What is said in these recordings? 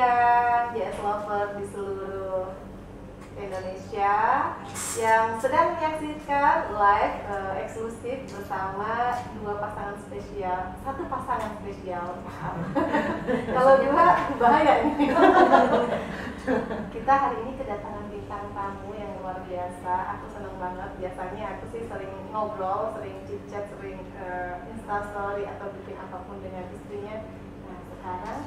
siang JS Lover di seluruh Indonesia yang sedang menyaksikan live eksklusif bersama satu pasangan spesial. Kalau dua bahaya ini. Kita hari ini kedatangan bintang tamu yang luar biasa. Aku senang banget. Biasanya aku sih sering ngobrol, sering chit-chat, sering instastory atau bikin apapun dengan istrinya. Nah sekarang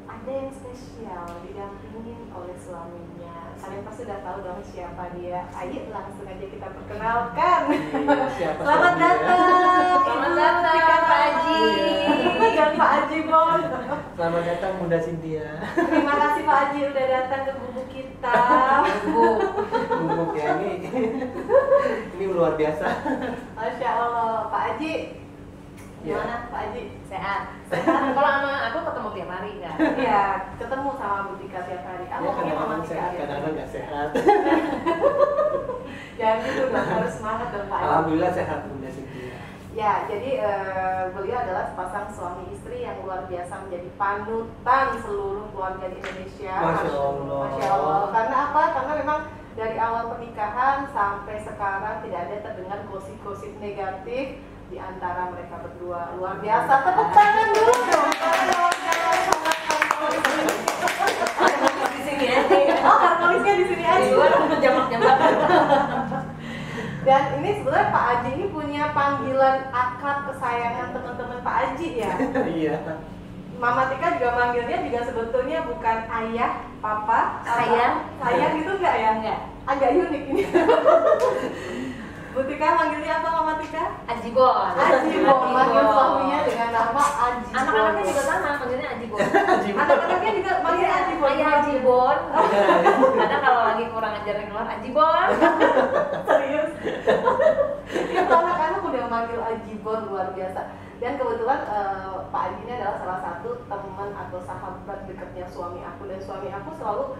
ada yang spesial didampingin oleh suaminya. Kalian pasti udah tahu dong siapa dia. Ayo langsung aja kita perkenalkan. Selamat datang. Selamat datang Pak Aji. Dan Pak Aji Bon. Selamat datang Bunda Cynthia. Terima kasih Pak Aji udah datang ke gubuk kita. Gubuk ya ini luar biasa. Masya Allah Pak Aji. Gimana Pak Aji? Sehat. Kalau sama aku ketemu tiap hari kan? Iya, ketemu sama Bu Tika tiap hari. Ya kadang-kadang sehat, kadang-kadang nggak sehat. Jangan gitu dong, harus semangat dong Pak Aji. Alhamdulillah sehat Bunda Cynthia. Ya, jadi beliau adalah sepasang suami istri yang luar biasa menjadi panutan seluruh keluarga di Indonesia. Masya Allah. Masya Allah. Karena apa? Karena memang dari awal pernikahan sampai sekarang tidak ada terdengar gosip-gosip negatif di antara mereka berdua. Luar biasa. Tepuk tangan dulu dong. Di sini aja. Oh, harmonisnya di sini aja. Di luar jamak-jamak. Dan ini sebenarnya Pak Aji ini punya panggilan akrab kesayangan teman-teman Pak Aji ya. Iya. Mama Tika juga manggilnya juga sebetulnya bukan ayah, papa, sayang gitu enggak ya? Enggak. Agak unik ini. Bu Tika manggilnya apa Mama Tika? Aji Bon. Aji Bon. Manggil suaminya dengan nama Aji Bon. Anak-anaknya juga sama, manggilnya Aji Bon. Anak-anaknya juga manggil Aji Bon. Ayah Aji Bon. Kadang kalau lagi kurang ajar yang keluar Aji Bon. Serius. Itu anak-anak udah manggil Aji Bon, luar biasa. Dan kebetulan Pak Aji ini adalah salah satu teman atau sahabat dekatnya suami aku. Dan suami aku selalu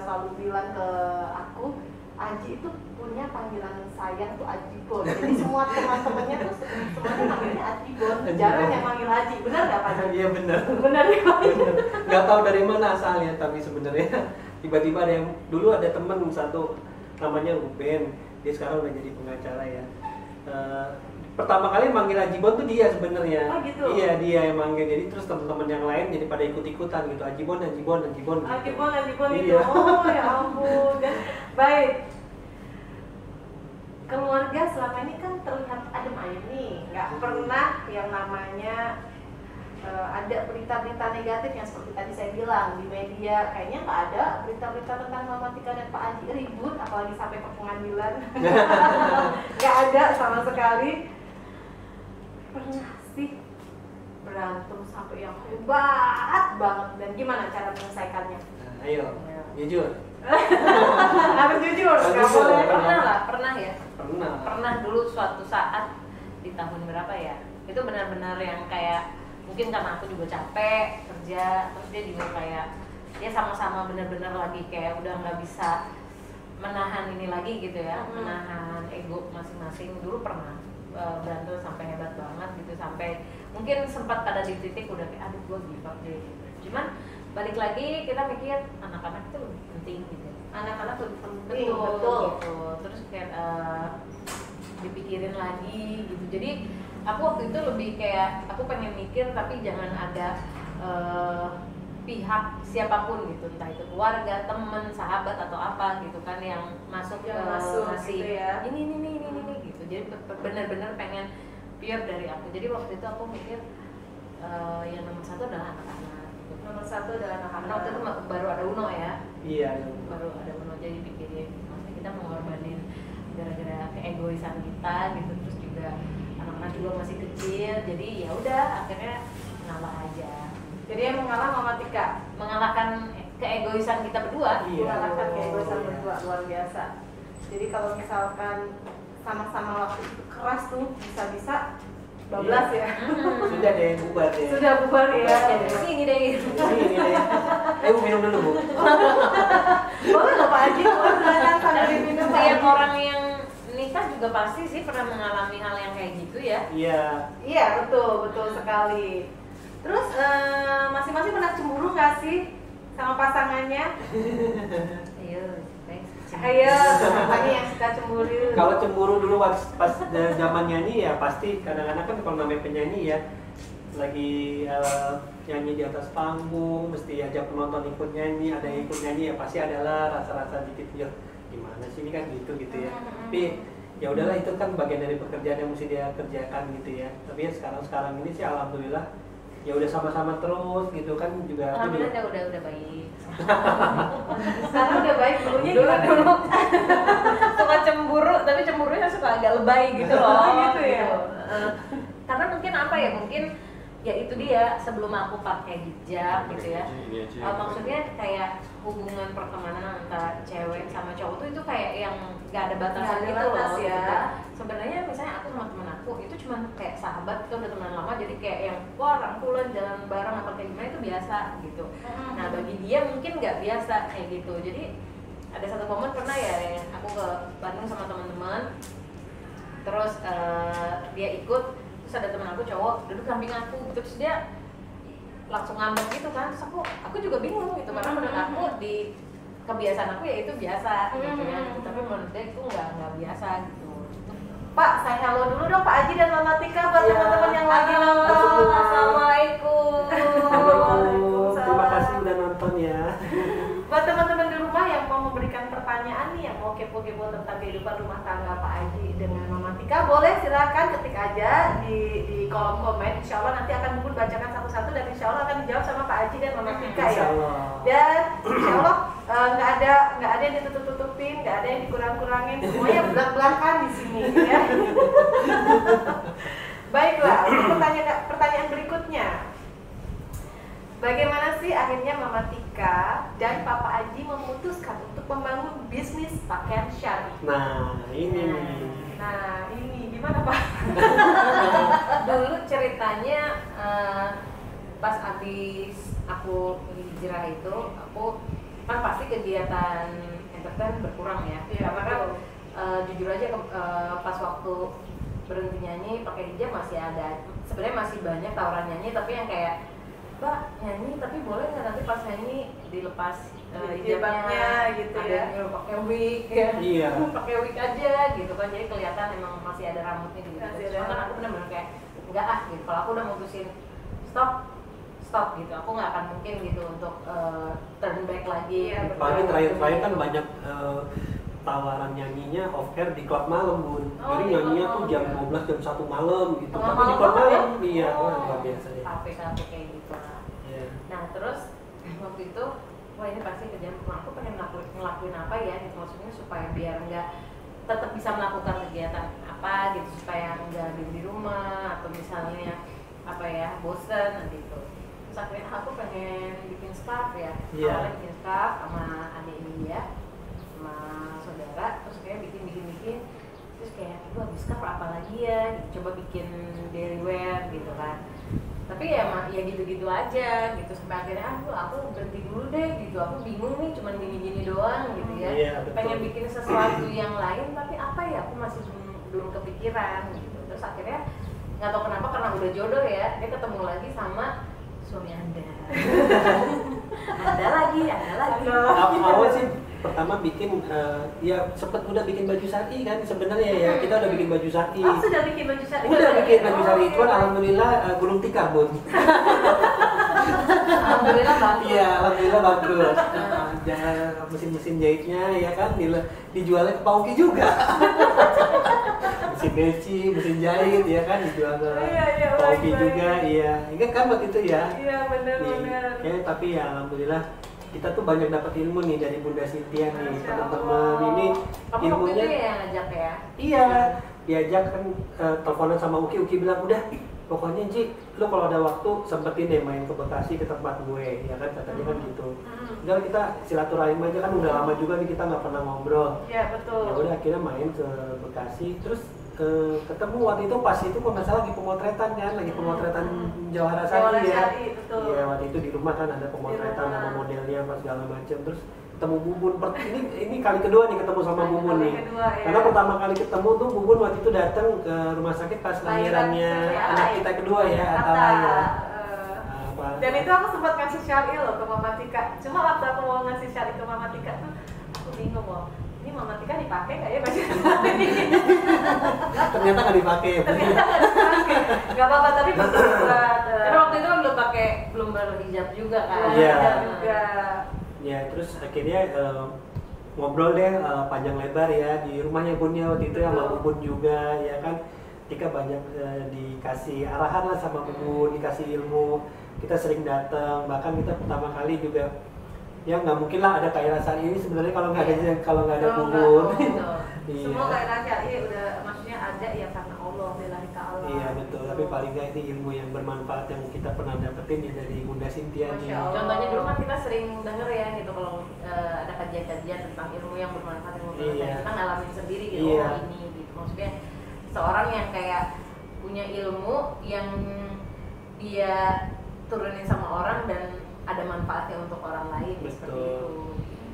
selalu bilang ke aku, Aji itu punya panggilan sayang tuh Aji Bon. Jadi semua teman-temannya tuh semuanya manggilnya Aji Bon. Jarang yang manggil Aji. Benar nggak Pak Aji? Iya benar. Benar ya Pak Aji? Nggak tahu dari mana asalnya, tapi sebenarnya tiba-tiba ada yang dulu ada teman satu namanya Ruben. Dia sekarang udah jadi pengacara ya. Pertama kali manggil Aji Bon tuh dia sebenarnya. Oh gitu? Iya dia yang manggil. Jadi terus teman-teman yang lain jadi pada ikut-ikutan gitu. Aji Bon, Aji Bon, Aji Bon. Gitu. Aji Bon itu. Iya. Oh ya ampun. Dan baik. Keluarga selama ini kan terlihat adem ayem nih, nggak pernah yang namanya ada berita-berita negatif yang seperti tadi saya bilang di media. Kayaknya nggak ada berita-berita tentang Mama Tika dan Pak Aji ribut, apalagi sampai ke pengadilan. Nggak ada sama sekali. Pernah sih berantem sampai yang hebat banget, dan gimana cara menyelesaikannya? Nah, ayo, jujur. Harus jujur, nggak boleh. Pernah ya? Pernah dulu suatu saat di tahun berapa ya? Itu benar-benar yang kayak mungkin karena aku juga capek kerja, terus dia juga kayak dia sama-sama benar-benar lagi kayak udah nggak bisa menahan ini lagi gitu ya, menahan ego masing-masing. Dulu pernah berantem sampai hebat banget gitu, sampai mungkin sempat pada di titik udah kayak aduh gue give up deh. Cuman balik lagi kita mikir anak-anak itu lebih penting gitu. Anak-anak lebih penting betul. Gitu. Terus kayak dipikirin lagi gitu. Jadi aku waktu itu lebih kayak aku pengen mikir tapi jangan ada pihak siapapun gitu, entah itu keluarga, teman, sahabat atau apa gitu kan yang masuk ngasih gitu ya. Ini gitu. Jadi benar-benar pengen pure dari aku. Jadi waktu itu aku mikir yang nomor satu adalah anak-anak. Gitu. Nomor satu adalah anak-anak. Waktu itu baru ada Uno ya. Iya. Baru ada Uno, jadi pikirin maksudnya kita mengorbanin gara-gara keegoisan kita gitu, terus juga anak-anak juga masih kecil. Jadi ya udah akhirnya ngalah aja. Jadi yang mengalah Mama Tika, mengalahkan keegoisan kita berdua. Iya. mengalahkan keegoisan berdua, luar biasa. Jadi kalau misalkan sama-sama waktu itu keras tuh bisa-bisa bablas ya. Sudah ada yang bubar ya. Sudah bubar ya. Ini deh. Ini deh. Bu minum dulu Bu. Boleh loh Pak Aji, silakan sambil diminum. Setiap orang yang nikah juga pasti sih pernah mengalami hal yang kayak gitu ya. Iya. Iya betul sekali. Terus masing-masing pernah cemburu nggak sih sama pasangannya? Ayo, thanks. Ayo, siapanya yang suka cemburu? Kalau cemburu dulu pas zaman nyanyi ya pasti kadang-kadang kan kalau namanya penyanyi ya lagi nyanyi di atas panggung mesti ajak penonton ikut nyanyi, ada yang ikut nyanyi ya pasti adalah rasa-rasa dikit ya gimana sih ini kan gitu ya. Tapi ya udahlah itu kan bagian dari pekerjaan yang mesti dia kerjakan gitu ya. Tapi ya sekarang ini sih alhamdulillah ya udah sama-sama terus gitu kan juga. Alhamdulillah udah baik. Sekarang udah baik, dulunya dulu suka cemburu, tapi cemburunya suka agak lebay gitu loh. Gitu ya. Karena mungkin apa ya, mungkin ya itu dia sebelum aku pakai hijab gitu ya. Maksudnya kayak hubungan pertemanan antara cewek sama cowok tuh itu kayak yang gak ada batasan Gak ada gitu batas loh. ya. Gitu. Sebenarnya misalnya aku sama temen aku itu cuma kayak sahabat, kita udah temenan lama jadi kayak yang wah rangkulan jalan bareng apa kayak gimana itu biasa gitu. Nah bagi dia mungkin nggak biasa kayak gitu. Jadi ada satu momen pernah ya yang aku ke Bandung sama teman-teman, terus dia ikut, terus ada teman aku cowok duduk samping aku, terus dia langsung ngambek gitu kan, terus aku juga bingung gitu karena menurut aku di kebiasaan aku ya itu biasa gitu ya, tapi menurut dia itu nggak biasa gitu. Pak, saya halo dulu dong Pak Aji dan Mama Tika buat Ya. teman-teman yang lagi nonton. Assalamualaikum. Assalamualaikum. Terima kasih udah nonton ya. Buat teman-teman di rumah yang mau memberikan pertanyaan nih, yang mau kepo-kepo tentang kehidupan rumah tangga Pak Aji dengan Mama Tika, boleh silakan ketik aja di kolom komen. Insya Allah nanti akan Bubun bacakan satu-satu dan Insya Allah akan dijawab sama Pak Aji dan Mama Tika ya. Dan Insya Allah nggak ada yang ditutup-tutupin, nggak ada yang dikurang-kurangin, semuanya belak-belakan di sini ya. Baiklah, untuk pertanyaan berikutnya. Bagaimana sih akhirnya Mama Tika dan Papa Aji memutuskan untuk membangun bisnis pakaian syari? Nah, ini nih. Nah, ini gimana Pak? Dulu ceritanya pas abis aku hijrah itu, aku kan pasti kegiatan entertain berkurang ya. Iya, Karena kan jujur aja pas waktu berhenti nyanyi pakai hijab masih ada, sebenarnya masih banyak tawaran nyanyi, tapi yang kayak Mbak nyanyi tapi boleh nggak nanti pas nyanyi dilepas hijabnya gitu ada ya. yang nyuruh pakai wig ya. Iya. Pakai wig aja gitu kan, jadi kelihatan emang masih ada rambutnya gitu. Masih ada Cuma kan aku benar-benar kayak enggak gitu. Kalau aku udah mutusin stop gitu, aku nggak akan mungkin gitu untuk turn back lagi. Iya, gitu. Apalagi terakhir kan banyak tawaran nyanyinya off air di klub malam Bun. Oh, Jadi di nyanyinya klub tuh malam, jam ya. 12 jam 1 malam gitu. Tengah Tapi di malam klub banget ya? malam iya, luar biasa ya. Kafe kayak gitu. Iya. Nah terus waktu itu, wah ini pasti kerjaan aku pengen ngelakuin apa ya gitu, maksudnya supaya biar nggak tetap bisa melakukan kegiatan apa gitu, supaya nggak di rumah atau misalnya apa ya bosen gitu. Terus akhirnya aku pengen bikin scarf ya, Iya. awalnya bikin scarf sama adik dia sama saudara, terus kayak bikin terus kayak aduh habis scarf apa lagi ya, coba bikin daily wear gitu kan. Tapi ya gitu-gitu aja gitu, sampai akhirnya aku berhenti dulu deh gitu, aku bingung nih cuman gini-gini doang gitu ya. Iya, betul. Pengen bikin sesuatu yang lain tapi apa ya, aku masih belum kepikiran gitu. Terus akhirnya nggak tahu kenapa, karena udah jodoh ya, dia ketemu lagi sama suami Anda. ada lagi Awal sih pertama bikin ya sempet udah bikin baju syari kan sebenarnya ya, kita udah bikin baju syari. Oh, sudah bikin baju syari? Udah bikin baju syari, oke. cuman alhamdulillah gulung tikar Bun. Alhamdulillah bagus. Iya, alhamdulillah bagus. Mesin-mesin jahitnya ya kan dijualnya ke Pauki juga. Mesin beci, mesin jahit ya kan dijual ke Iya, Pauki baik. juga. Iya, ingat kan waktu itu ya. Iya, benar-benar. Ya, tapi ya alhamdulillah kita tuh banyak dapat ilmu nih dari Bunda Cynthia nih, Masya teman-teman. Allah. Ini Kamu waktu ilmunya itu ya ngajak ya? iya, diajak kan teleponan sama Uki bilang udah pokoknya Ci, lo kalau ada waktu sempetin deh main ke Bekasi ke tempat gue, ya kan katanya kan gitu. Udah kita silaturahim aja kan, udah lama juga nih kita nggak pernah ngobrol. Iya, betul. Ya udah akhirnya main ke Bekasi, terus ketemu waktu itu pas itu kok nggak salah lagi pemotretan kan, lagi pemotretan Jawahara Jawahara Sari ya. Sari, betul. Iya waktu itu di rumah kan ada pemotretan Di rumah. sama modelnya apa segala macam, terus ketemu Bubun. Ini kali kedua nih ketemu sama Bubun Kali nih. kedua, ya. Karena pertama kali ketemu tuh Bubun waktu itu datang ke rumah sakit pas lahirannya Lahiran anak kita kedua ya, Atalaya. parah. Dan itu aku sempat ngasih syari loh ke Mama Tika. Cuma waktu aku mau ngasih syari ke Mama Tika tuh aku bingung loh. Ini Mama Tika dipakai nggak ya baju Ternyata nggak dipakai. Ternyata nggak dipakai. Nggak apa-apa tapi buat. Karena waktu itu kan belum berhijab juga kan. Iya. Juga. Ya terus akhirnya ngobrol deh panjang lebar ya di rumahnya Bunnya waktu itu sama Bun juga ya kan. Tika banyak dikasih arahan lah sama Bun, dikasih ilmu. Kita sering datang, bahkan kita pertama kali juga ya nggak mungkin lah ada kayak rasa ini sebenarnya kalau nggak ada Bun. Iya. Semua kayak rasa udah maksudnya ada ya karena Allah lillahi ta'ala. Iya betul, tapi paling nggak ini ilmu yang bermanfaat yang kita pernah dapetin ya dari Bunda Cynthia nih. Contohnya dulu kan kita sering denger ya gitu kalau ada kajian-kajian tentang ilmu yang bermanfaat kita ngalamin sendiri gitu ini gitu. Maksudnya seorang yang kayak punya ilmu yang dia turunin sama orang dan ada manfaatnya untuk orang lain. Betul. Seperti itu.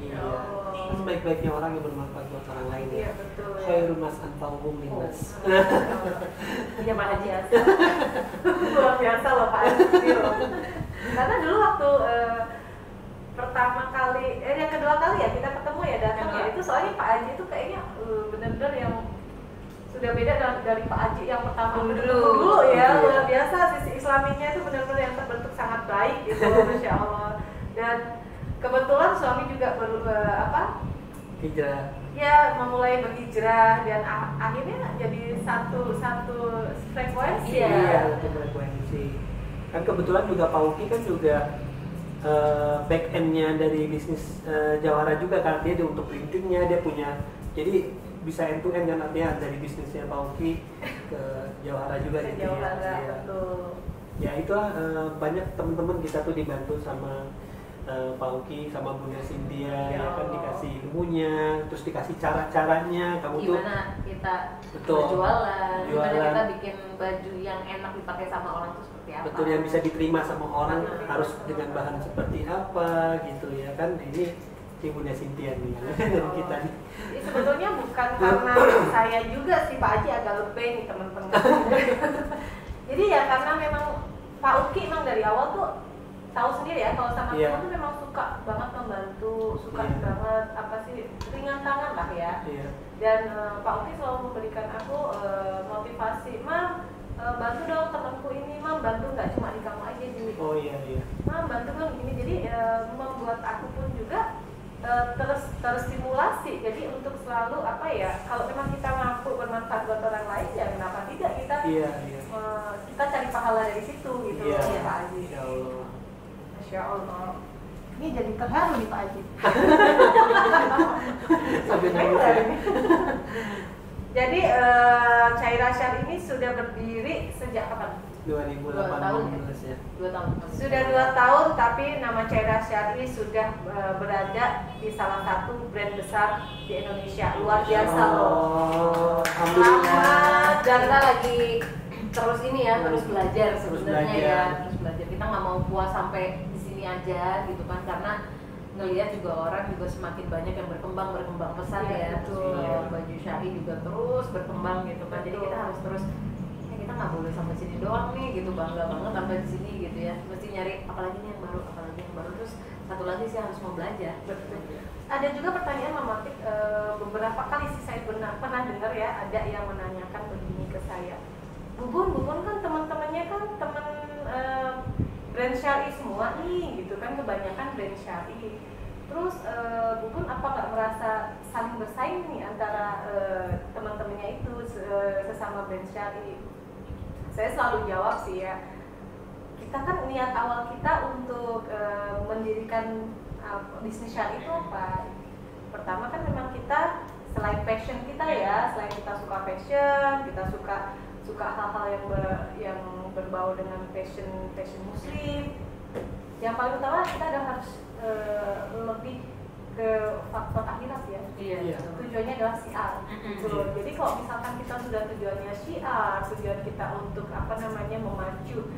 Iya. Kan sebaik-baiknya orang yang bermanfaat buat orang lain ya. Iya betul. Khairun nas anfa'uhum linnas. Iya Pak Haji. Luar biasa loh Pak Haji. Karena dulu waktu pertama kali, yang kedua kali ya kita ketemu ya datang ya itu soalnya Pak Haji itu kayaknya benar-benar yang sudah beda dari Pak Haji yang pertama dulu ya, luar biasa sisi Islaminya itu benar-benar yang terbentuk sangat baik gitu, Masya Allah. Dan kebetulan suami juga hijrah. Ya memulai berhijrah dan akhirnya jadi satu frekuensi. Iya, satu frekuensi. Kan kebetulan juga Pak Uki kan juga back end-nya dari bisnis Jawahara juga kan, dia untuk printingnya dia punya, jadi bisa end to end kan, artinya dari bisnisnya Pak Uki ke Jawahara juga gitu Jawahara, ya. betul. Ya itulah banyak teman-teman kita tuh dibantu sama Pak Uki sama Bunda Cynthia ya kan, dikasih ilmunya, terus dikasih cara-caranya kamu gimana tuh kita betul jualan, gimana kita bikin baju yang enak dipakai sama orang tuh seperti apa, betul, yang bisa diterima sama orang harus dengan bahan seperti apa gitu ya kan. Ini si Bunda Cynthia nih dari kita nih. Sebetulnya bukan karena saya juga sih Pak Haji agak lebih nih teman-teman. Jadi ya karena memang Pak Uki memang dari awal tuh tahu sendiri ya kalau sama teman tuh memang suka banget membantu, suka banget apa sih ringan tangan lah ya. Dan Pak Uki selalu memberikan aku motivasi, Mam bantu dong temanku ini, Mam bantu nggak cuma di kamu aja Ju. Oh iya. Mam bantu dong gini, jadi membuat aku pun juga terstimulasi. Jadi untuk selalu apa ya, kalau memang kita mampu bermanfaat buat orang lain ya kenapa tidak kita kita cari pahala dari situ gitu ya Pak Haji. Masya Allah. Ini jadi terharu nih Pak Haji. Sampai nangis ya. Jadi Caira Syar ini sudah berdiri sejak kapan? 2018 ya. 2 tahun. Sudah 2 tahun, tapi nama Caira Syar ini sudah berada di salah satu brand besar di Indonesia. Luar biasa loh. Alhamdulillah. Dan kita lagi terus ini ya, terus belajar sebenarnya ya, terus belajar. Kita nggak mau puas sampai di sini aja gitu kan, karena ngelihat juga orang juga semakin banyak yang berkembang pesat ya. Baju syari juga terus berkembang gitu kan. Jadi kita harus terus, kita nggak boleh sampai sini doang nih gitu, bangga banget sampai di sini gitu ya. Mesti nyari apalagi nih yang baru, terus satu lagi sih harus mau belajar. Betul. Ada juga pertanyaan mematik beberapa kali sih saya pernah dengar ya, ada yang menanyakan begini ke saya. Bubun kan teman-temannya kan teman brand syari semua nih gitu kan, kebanyakan brand syari. Terus Bubun apa nggak merasa saling bersaing nih antara teman-temannya itu sesama brand syari? Saya selalu jawab sih ya, kita kan niat awal kita untuk mendirikan bisnis syari itu apa? Pertama kan memang kita selain passion kita ya, selain kita suka fashion, kita suka hal-hal yang berbau dengan fashion muslim. Yang paling utama kita harus lebih ke faktor akhirat ya. Iya. Tujuannya adalah syiar. Jadi kalau misalkan kita sudah tujuannya syiar, tujuan kita untuk memacu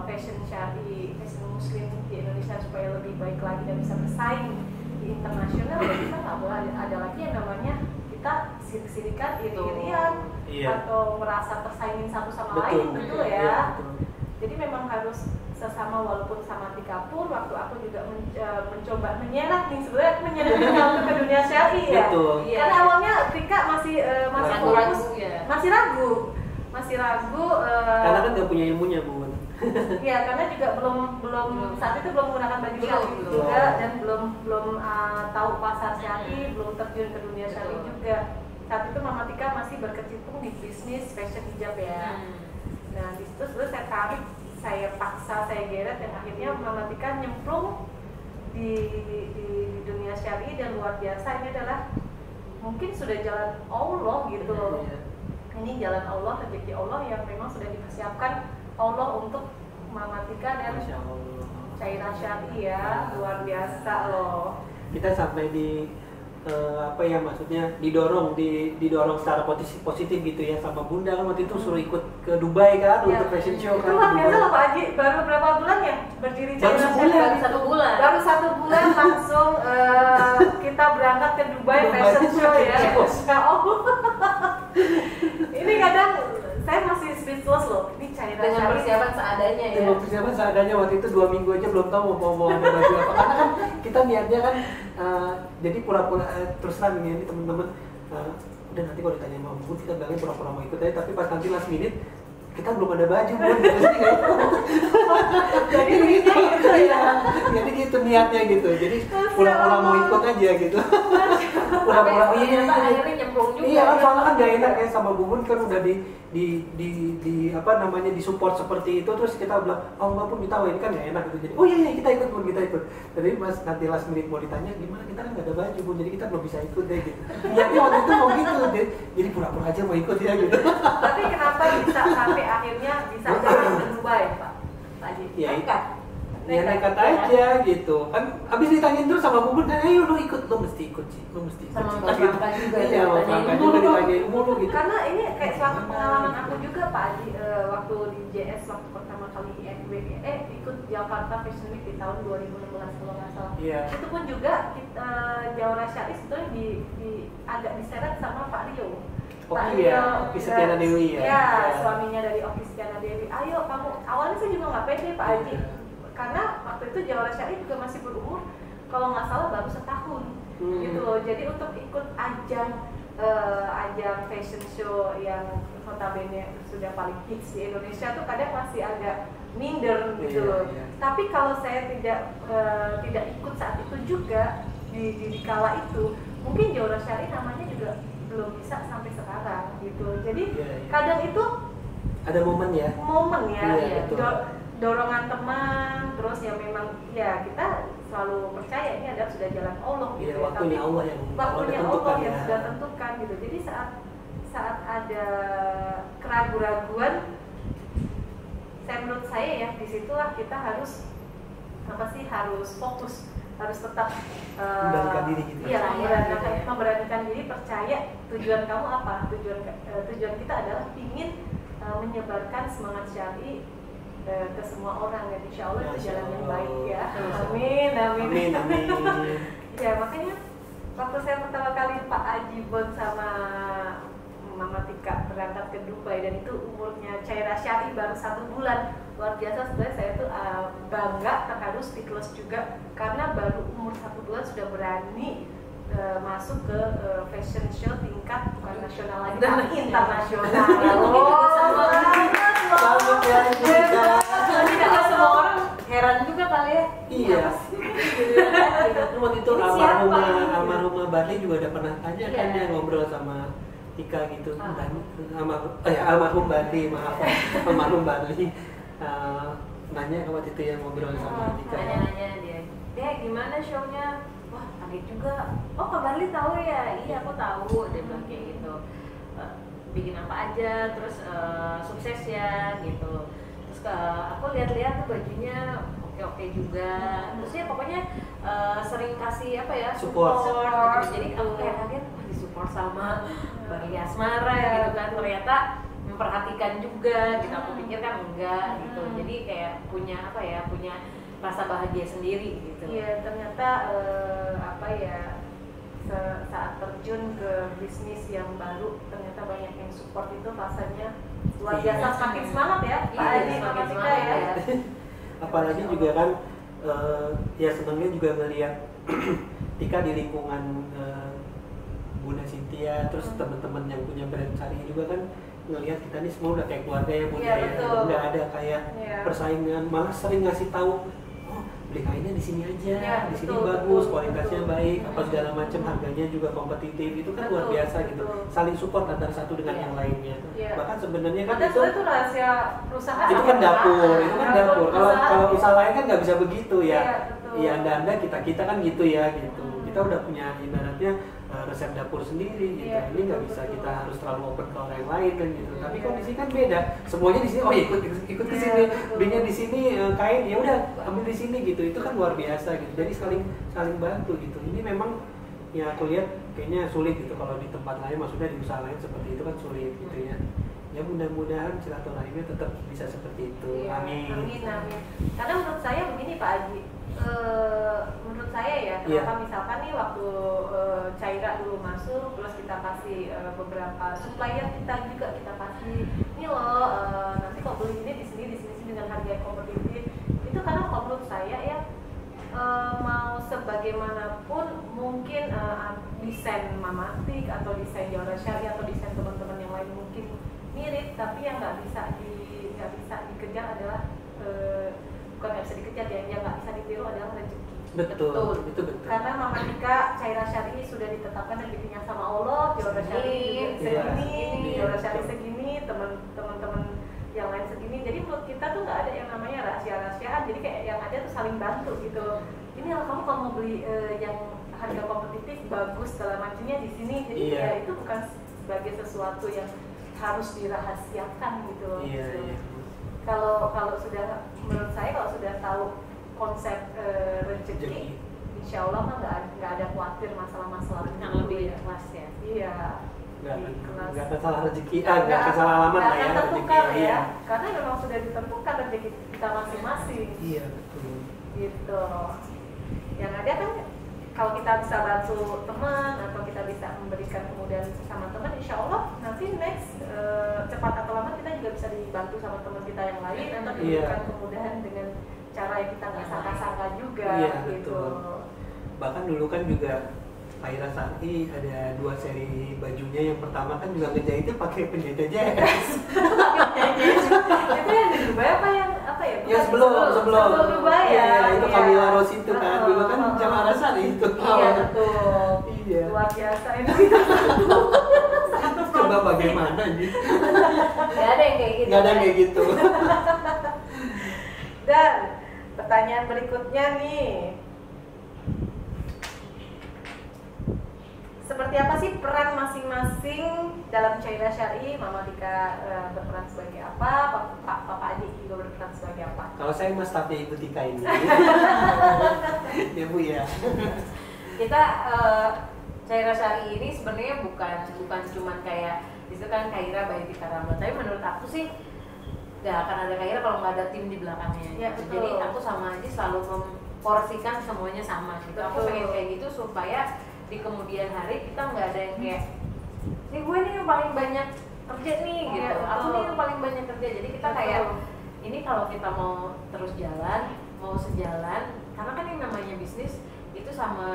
fashion syari, fashion muslim di Indonesia supaya lebih baik lagi dan bisa bersaing di internasional, ya kita nggak boleh ada lagi yang namanya kita sirik-sirikan, iri-irian atau merasa tersaingin satu sama lain, betul ya. Jadi memang harus sesama, walaupun sama Tika pun waktu aku juga mencoba menyerat nih, sebenarnya menyerat untuk ke dunia syar'i ya. Betul. Karena awalnya Tika masih fokus, ya. masih ragu. Karena kan nggak punya ilmunya, Bu. Iya, karena juga belum saat itu belum menggunakan baju syar'i juga, dan belum tahu pasar syar'i, belum terjun ke dunia syar'i juga. Saat itu Mama Tika masih berkecimpung di bisnis fashion hijab ya. Nah, di situ sebenarnya saya tarik, saya paksa, saya geret, dan akhirnya Mama Tika nyemplung di dunia syar'i, dan luar biasa. Ini adalah mungkin sudah jalan Allah gitu loh. Ini jalan Allah, rezeki Allah yang memang sudah dipersiapkan Allah untuk Mama Tika dan Cairan Syar'i ya. Luar biasa loh. Kita sampai di apa ya, maksudnya didorong secara positif gitu ya, sama Bunda kan waktu itu suruh ikut ke Dubai kan untuk fashion show kan. Itu luar biasa loh Pak Haji, baru berapa bulan ya berdiri Cairan Syar'i? Baru satu bulan langsung kita berangkat ke Dubai fashion show ya. Ini kadang saya masih speechless loh. Ini Cairan dengan Syar'i persiapan seadanya ya. Dengan persiapan seadanya, waktu itu 2 minggu aja belum tahu mau ada baju apa. Karena kan kita niatnya kan jadi pura-pura terus terang ini teman-teman, udah nanti kalau ditanya sama Bu kita bilangnya pura-pura mau ikut aja, tapi pas nanti last minute kita belum ada baju Bu. Jadi gitu ya. Jadi gitu niatnya gitu. Jadi pura-pura mau ikut aja gitu. Pura-pura akhirnya nyemplung juga. Iya, soalnya kan gak enak ya sama Bubun kan udah di apa namanya disupport seperti itu, terus kita bilang oh enggak Pun kita ini kan gak enak gitu. Jadi oh iya kita ikut Pun, kita ikut. Jadi pas nanti last minute mau ditanya gimana, kita kan gak ada baju Pun, jadi kita belum bisa ikut deh gitu. Niatnya waktu itu mau gitu, jadi pura-pura aja mau ikut ya gitu. Tapi kenapa bisa sampai akhirnya bisa jalan ke Dubai Pak Haji? Ya, Nekat. nekat aja gitu kan. Abis ditanyain terus sama Bubun, ayo lu ikut, lu mesti ikut sih, lu mesti ikut. Sama Mbak Franka juga Iya, Mbak Franka juga ditanyain mulu gitu. Karena ini kayak suatu pengalaman aku juga Pak Haji, waktu di JS waktu pertama kali ikut Jakarta Fashion Week di tahun 2016 kalau nggak salah. Iya. Itu pun juga kita Jawara Syar'i sebetulnya agak diseret sama Pak Rio. Oh iya, Oki Setiana Dewi ya. Iya, suaminya dari Oki Setiana Dewi. Ayo kamu, awalnya saya juga nggak pede Pak Haji. Karena waktu itu Jawara Syar'i juga masih berumur, kalau nggak salah baru setahun gitu loh. Jadi untuk ikut ajang fashion show yang notabene sudah paling hits di Indonesia tuh kadang masih agak minder gitu loh. Tapi kalau saya tidak ikut saat itu juga di kala itu, mungkin Jawara Syar'i namanya juga belum bisa sampai sekarang gitu. Jadi kadang itu ada momen ya. Iya, dorongan teman, terus ya memang ya kita selalu percaya ini adalah sudah jalan Allah gitu. Ya, waktunya Allah yang sudah tentukan gitu. Jadi saat ada keraguan-raguan, menurut saya ya disitulah kita harus harus fokus, harus tetap memberanikan diri gitu. Iya, memberanikan diri, percaya tujuan kamu apa? Tujuan kita adalah ingin menyebarkan semangat syar'i ke semua orang ya, insya Allah itu jalan yang baik ya. Amin. Ya makanya waktu saya pertama kali Pak Haji Bon sama Mama Tika berangkat ke Dubai, dan itu umurnya Cairan Syar'i baru 1 bulan, luar biasa sebenarnya. Saya tuh bangga, terharu, speechless juga karena baru umur 1 bulan sudah berani masuk ke fashion show tingkat bukan nasional lagi tapi internasional. Selamat ya. Jadi kalau semua orang heran juga kali ya. Iya. Waktu itu almarhumah Barli juga udah pernah tanya kan dia ngobrol sama Tika gitu. Almarhum Barli, maaf. Almarhum Barli nanya waktu itu yang ngobrol sama Tika. Nanya dia gimana show-nya? Wah, kaget juga. Oh, Kak Barli tahu ya? Iya, aku tahu. Dia bilang kayak gitu. Bikin apa aja, terus sukses ya gitu. Terus aku lihat-lihat tuh bajunya oke juga. Terus ya pokoknya sering kasih apa ya, support gitu. Jadi aku kayak kaget disupport sama Barli Asmara gitu kan. Ternyata memperhatikan juga gitu. Aku pikir kan enggak gitu. Jadi kayak punya rasa bahagia sendiri gitu. Iya, ternyata saat terjun ke bisnis yang baru ternyata banyak yang support, itu rasanya luar biasa, semakin semangat ya Pak Iya, Adi semakin Mama Tika semangat ya. ya. Apalagi juga kan ya senangnya juga ngelihat Tika di lingkungan Bunda Cynthia, terus teman-teman yang punya brand Syari juga kan ngelihat kita nih semua udah kayak keluarga ya Bunda Iya, ya, betul. nggak ada kayak Iya. persaingan, malah sering ngasih tahu, oh beli kainnya di sini aja, Iya, di sini betul, bagus, betul, kualitasnya betul. baik, apa segala macam, harganya juga kompetitif, itu kan luar Betul, biasa gitu, betul. saling support antara satu dengan Iya. yang lainnya. Iya. Bahkan sebenarnya kan Padahal itu rahasia perusahaan. itu kan dapur, itu kan dapur. Kalau perusahaan. usaha lain kan nggak bisa begitu ya. Iya, betul. Iya, anda kita kan gitu ya gitu. Kita udah punya ibaratnya resep dapur sendiri gitu. Iya, Ini nggak betul, bisa betul. kita harus terlalu open ke orang lain kan gitu. Tapi Iya. kondisi kan beda. Semuanya di sini oh ikut ke Iya, sini, betul. belinya di sini kain ya udah ambil di sini gitu. Itu kan luar biasa gitu. Jadi saling bantu gitu. Ini memang ya aku lihat kayaknya sulit gitu kalau di tempat lain, maksudnya di usaha lain seperti itu kan sulit gitu ya. Ya mudah-mudahan silaturahimnya tetap bisa seperti itu. Iya, Amin. amin. Karena menurut saya begini Pak Haji, menurut saya ya, Iya. kenapa misalkan nih waktu Caira dulu masuk, terus kita kasih beberapa supplier kita juga kita kasih, ini loh nanti kalau beli ini di sini dengan harga yang kompetitif, itu karena kalau menurut saya ya mau sebagaimanapun mungkin desain Mamatik atau desain Jawara Syari atau desain teman-teman yang lain mungkin mirip, tapi yang nggak bisa dikejar adalah bukan nggak bisa dikejar ya, yang nggak bisa ditiru adalah rezeki. Betul, itu betul. Karena Mama Tika Caira Syari sudah ditetapkan rezekinya sama Allah, Jawara Syari segini, Iya. Jawara Syari segini, teman-teman yang lain segini. Jadi menurut kita tuh nggak ada yang namanya rahasia-rahasiaan. Jadi kayak yang ada tuh saling bantu gitu. Ini kamu kalau mau beli yang harga kompetitif bagus segala macamnya di sini. Jadi Iya. ya itu bukan sebagai sesuatu yang harus dirahasiakan gitu. Iya, iya. Kalau sudah menurut saya kalau sudah tahu konsep rezeki, Rezeki. insya Allah mah nggak ada khawatir masalah-masalah yang lebih ikhlas ya. Iya. Nggak akan salah rezeki, nggak akan salah alamat lah ya rezeki. Tentukan ya, Iya. karena memang sudah ditentukan rezeki kita masing-masing. Iya betul. Gitu. Yang ada kan kalau kita bisa bantu teman atau kita bisa memberikan kemudahan sama teman, insya Allah nanti next cepat atau lambat kita juga bisa dibantu sama teman kita yang lain atau diberikan kemudahan dengan cara yang kita nggak sangka-sangka juga. Iya, gitu. betul. Bahkan dulu kan juga Caira Syari ada 2 seri bajunya. Yang pertama kan juga ngejahitnya pakai penjahit JS. Itu yang di Dubai apa ya? Ya sebelum Dubai ya. Iya, itu Iya. Camilla Rose itu kan dulu kan Caira Syari itu. Iya betul. Iya. Luar biasa ini. Coba bagaimana gitu. Gak ada yang kayak gitu. Nggak ada yang kayak gitu. Dan pertanyaan berikutnya nih, seperti apa sih peran masing-masing dalam Caira Syari? Mama Tika berperan sebagai apa? Papa Adi juga berperan sebagai apa? Kalau saya mas stafnya Ibu Tika ini. Ya Bu ya. Kita Caira Syari ini sebenarnya bukan cuman kayak itu kan Caira by Tika Ramlan, tapi menurut aku sih gak akan ada Caira kalau nggak ada tim di belakangnya. Ya, gitu. betul. Jadi aku sama aja selalu memporsikan semuanya sama gitu. Aku Betul. pengen kayak gitu supaya di kemudian hari kita nggak ada yang kayak nih gue nih yang paling banyak kerja nih gitu. Ya, Aku betul. nih yang paling banyak kerja. Jadi kita Betul. kayak ini kalau kita mau terus jalan, mau sejalan, karena kan yang namanya bisnis itu sama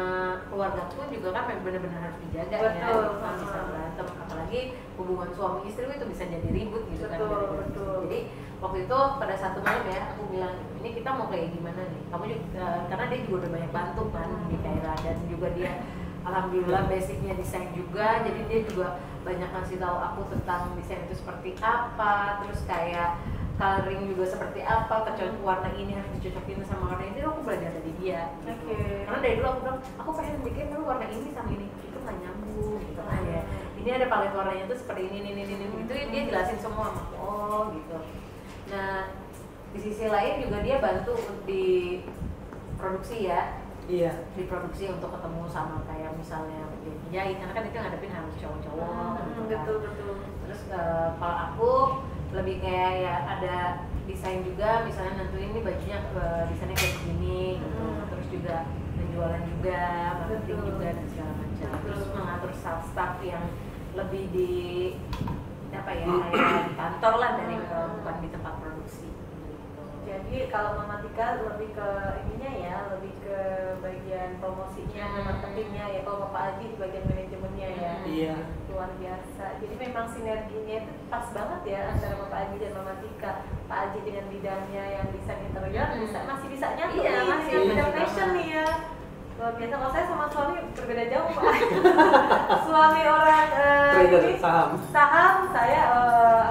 keluarga pun juga kan benar-benar harus dijaga. Betul. Ya, nggak bisa berantem, apalagi hubungan suami istri itu bisa jadi ribut gitu kan. Betul, gara-gara betul. bisnis. Jadi waktu itu pada satu malam ya aku bilang ini kita mau kayak gimana nih? Kamu juga karena dia juga udah banyak bantu kan di Caira dan juga dia alhamdulillah basicnya desain juga, jadi dia juga banyak ngasih tahu aku tentang desain itu seperti apa, terus kayak coloring juga seperti apa, warna ini harus dicocokin sama warna ini. Aku belajar dari dia gitu. Oke. Karena dari dulu aku bilang aku pengen bikin dulu warna ini sama ini, itu nggak nyambung gitu kan ya. Ini ada palet warnanya tuh seperti ini itu dia jelasin semua sama aku. Oh gitu. Nah di sisi lain juga dia bantu di produksi ya. Iya. Diproduksi untuk ketemu sama kayak misalnya penjahit, karena kan itu ngadepin harus cowok-cowok gitu kan. Betul. Terus kalau aku lebih kayak ya ada desain juga, misalnya nentuin ini bajunya desainnya kayak begini gitu. Terus juga penjualan juga, marketing Betul. juga dan segala macam. Terus mengatur staff yang lebih di apa ya kayak di kantor lah kalau Mama Tika lebih ke ininya ya, lebih ke bagian promosinya, marketingnya ya. Kalau Bapak Aji di bagian manajemennya ya. Iya. Luar biasa. Jadi memang sinerginya itu pas banget ya antara Bapak Aji dan Mama Tika. Pak Aji dengan bidangnya yang desain interior masih bisa nyatu Iya, nih masih dengan bidang bisa fashion banget. nih ya. Luar biasa. Kalau saya sama suami berbeda jauh Pak. Suami orang Trader ini saham, saya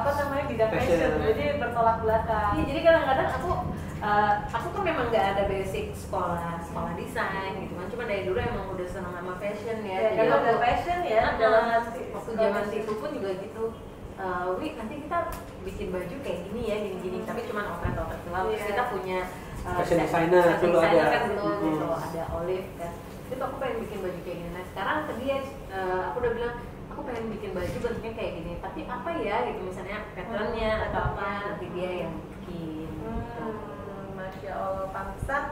apa namanya bidang fashion. Jadi bertolak belakang. Iya, jadi kadang-kadang aku kan memang nggak ada basic sekolah desain gitu kan, cuma dari dulu emang udah senang sama fashion ya. Ya, Jadi kalau udah fashion ya, waktu zaman itu pun juga gitu. Wi, nanti kita bikin baju kayak gini ya, gini-gini, tapi cuma operet-operet doang. Terus kita punya fashion designer dulu ada. kan gitu, ada Olive kan. Itu aku pengen bikin baju kayak gini. Nah sekarang ke dia, aku udah bilang aku pengen bikin baju bentuknya kayak gini. Tapi apa ya gitu, misalnya patternnya atau apa, nanti dia yang bikin. Masya Allah, pantesan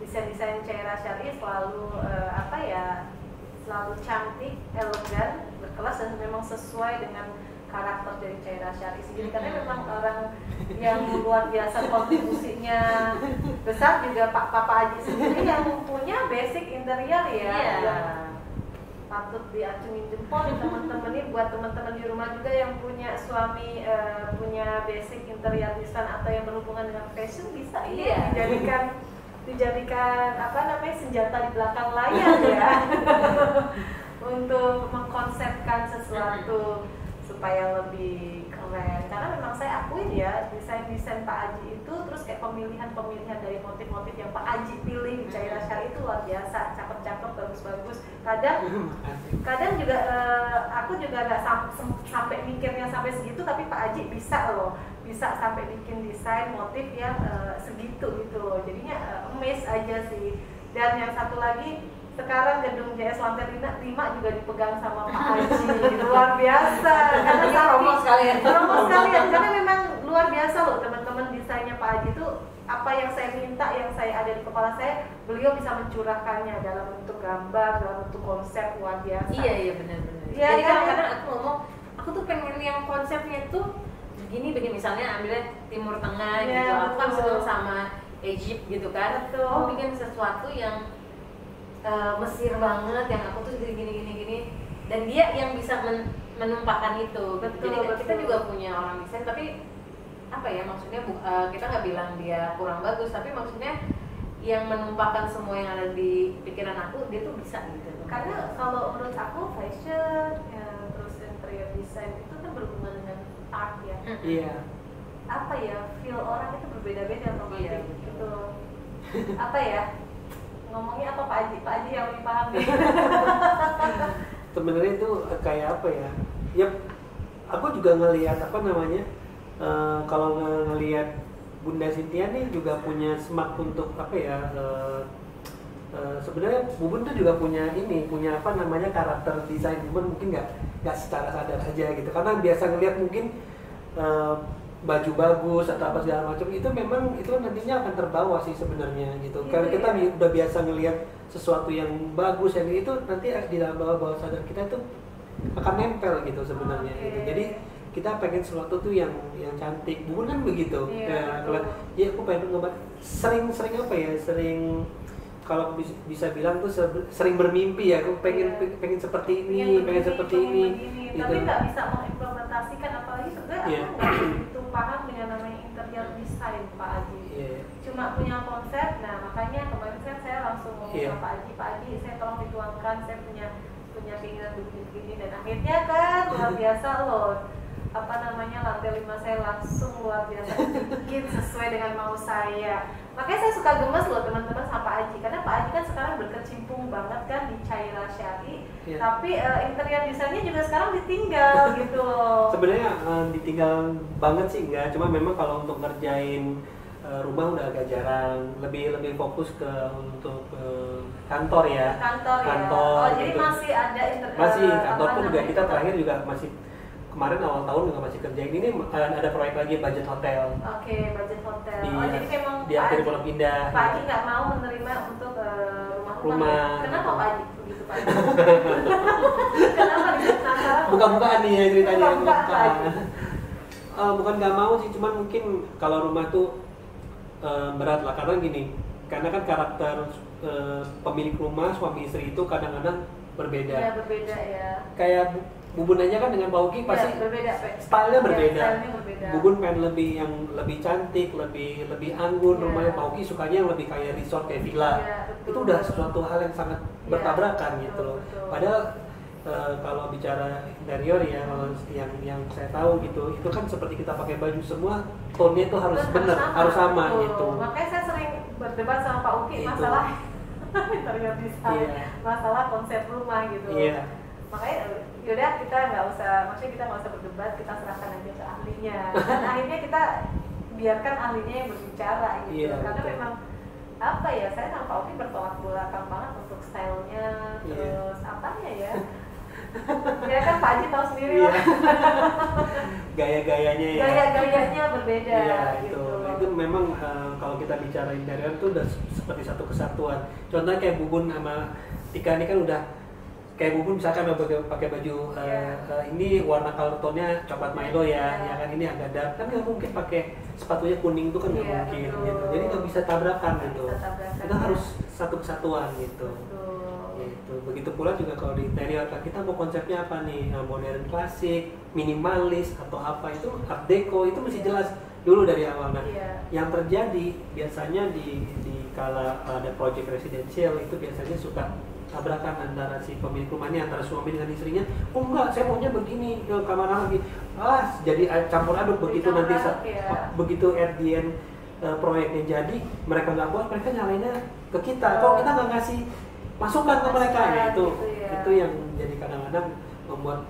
desain-desain Chaira Syari selalu apa ya, selalu cantik, elegan, berkelas dan memang sesuai dengan karakter dari Chaira Syari sendiri, karena memang orang yang luar biasa kontribusinya besar juga Papa Aji sendiri yang punya basic interior ya. Iya. Patut diacungin jempol nih teman-teman nih, buat teman-teman di rumah juga yang punya suami punya basic interior design atau yang berhubungan dengan fashion, bisa ini dijadikan apa namanya senjata di belakang layar ya untuk mengkonsepkan sesuatu supaya lebih keren. Karena memang saya akuin ya, desain-desain Pak Aji itu terus kayak pemilihan dari motif-motif yang Pak Aji pilih di Chaira Syari itu luar biasa, cakep-cakep, bagus-bagus. Kadang juga aku juga nggak sampai mikirnya sampai segitu, tapi Pak Aji bisa sampai bikin desain motif yang segitu gitu loh. Jadinya amazed aja sih. Dan yang satu lagi, sekarang gedung JS lantai 5 juga dipegang sama Pak Aji. Luar biasa. Karena promo sekalian karena memang luar biasa loh teman-teman, desainnya Pak Aji itu apa yang saya minta, yang saya ada di kepala saya, beliau bisa mencurahkannya dalam bentuk gambar, dalam bentuk konsep, luar biasa. Iya benar-benar. Ya, Jadi kan? kadang aku ngomong, aku tuh pengen yang konsepnya tuh begini, misalnya ambilnya Timur Tengah Ya, gitu. Aku kan betul. seneng sama Egypt gitu kan. Betul. Aku bikin sesuatu yang Mesir banget, yang aku tuh gini, dan dia yang bisa menumpahkan itu. Betul, Jadi kita betul. juga punya orang desain, tapi apa ya maksudnya, kita nggak bilang dia kurang bagus, tapi maksudnya yang menumpahkan semua yang ada di pikiran aku, dia tuh bisa gitu. Karena kalau menurut aku fashion ya, terus interior design itu kan berhubungan dengan art ya. Iya. Apa ya, feel orang itu berbeda-beda Pak Iya, Aji. Gitu. Apa ya? Ngomongnya apa Pak Aji yang lebih paham deh. Sebenarnya itu kayak apa ya? Ya, aku juga ngelihat apa namanya? Kalau ngelihat Bunda Cynthia nih juga punya semak untuk apa ya? Sebenarnya Bu Bun tuh juga punya apa namanya karakter desain, cuman mungkin nggak secara sadar aja gitu. Karena biasa ngelihat mungkin baju bagus atau apa segala macam itu memang itu nantinya akan terbawa sih sebenarnya gitu. Karena kita udah biasa ngelihat sesuatu yang bagus yang itu nanti di dalam bawah sadar kita itu akan nempel gitu sebenarnya. Gitu. Jadi kita pengen sesuatu tuh yang cantik. Bu Bun kan begitu. Iya, Ya aku pengen sering apa ya? Kalau bisa bilang tuh sering bermimpi ya, aku pengen seperti ini, pengen seperti ini. Begini. Gitu. Tapi nggak bisa mengimplementasikan, apalagi sebenarnya aku nggak begitu paham dengan namanya interior design Pak Aji. Cuma punya konsep. Nah makanya kemarin kan saya langsung ngomong sama Pak Aji, saya tolong dituangkan, saya punya keinginan begini, dan akhirnya kan luar biasa loh. Apa namanya, lantai 5 saya langsung luar biasa bikin sesuai dengan mau saya. Makanya saya suka gemes loh teman-teman sama Pak Aji, karena Pak Aji kan sekarang berkecimpung banget kan di Chaira Syari, tapi interior desainnya juga sekarang ditinggal gitu loh. Sebenarnya ditinggal banget sih enggak, cuma memang kalau untuk ngerjain rumah udah agak jarang, lebih fokus ke untuk kantor ya. Kantor ya. Jadi gitu. masih ada masih kantor pun juga kita terakhir juga masih kemarin awal tahun juga masih kerjain ini, ada proyek lagi budget hotel. Oke, budget hotel. Jadi memang di akhir Pondok Indah. Pak Aji nggak mau menerima untuk rumah-rumah. Ya? Kenapa Pak Aji begitu Pak Aji? Kenapa penasaran? Buka-bukaan nih ya ceritanya. Buka-bukaan. Bukan nggak mau sih, cuman mungkin kalau rumah tuh berat lah, karena gini, karena kan karakter pemilik rumah suami istri itu kadang-kadang berbeda. Ya berbeda ya. Kayak Bubun aja kan dengan Pak Uki pasti berbeda, stylenya berbeda. Stylenya berbeda. Bubun pengen lebih cantik, lebih anggun, rumahnya Pak Uki sukanya yang lebih kayak resort, kayak villa. Itu udah sesuatu hal yang sangat bertabrakan gitu loh. Padahal kalau bicara interior ya, kalau yang saya tahu gitu, itu kan seperti kita pakai baju semua, tone-nya itu harus benar, harus sama gitu. Makanya saya sering berdebat sama Pak Uki masalah interior design, masalah konsep rumah gitu. Makanya yaudah kita nggak usah berdebat, kita serahkan aja ke ahlinya. Dan akhirnya kita biarkan ahlinya yang berbicara gitu. Karena betul. Memang apa ya, saya sama Pak Uki bertolak belakang banget untuk stylenya, terus apanya ya. Ya kan Pak Haji tahu sendiri lah. Gaya-gayanya ya. Gaya-gayanya berbeda gitu. Itu memang kalau kita bicara interior itu udah seperti satu kesatuan. Contohnya kayak Bubun sama Tika ini kan udah kayak Bubun misalkan pakai baju ini warna color tone-nya coklat Milo ya kan ini agak dark, kan nggak mungkin pakai sepatunya kuning itu kan nggak mungkin betul. Gitu. Jadi nggak bisa tabrakan gitu. Itu harus satu kesatuan gitu. Gitu. Begitu pula juga kalau di interior kita mau konsepnya apa nih, modern klasik, minimalis atau apa, itu art deco itu mesti jelas dulu dari awal. Nah, yang terjadi biasanya di kala ada project residential itu biasanya suka tabrakan antara si pemilik rumahnya, antara suami dengan istrinya. Oh enggak, saya maunya begini, ke kamar lagi. Jadi campur aduk begitu nanti begitu at the end proyeknya jadi, mereka nggak buat, mereka nyalainnya ke kita. Kok kita nggak ngasih masukan ke mereka ya, itu yang jadi kadang-kadang membuat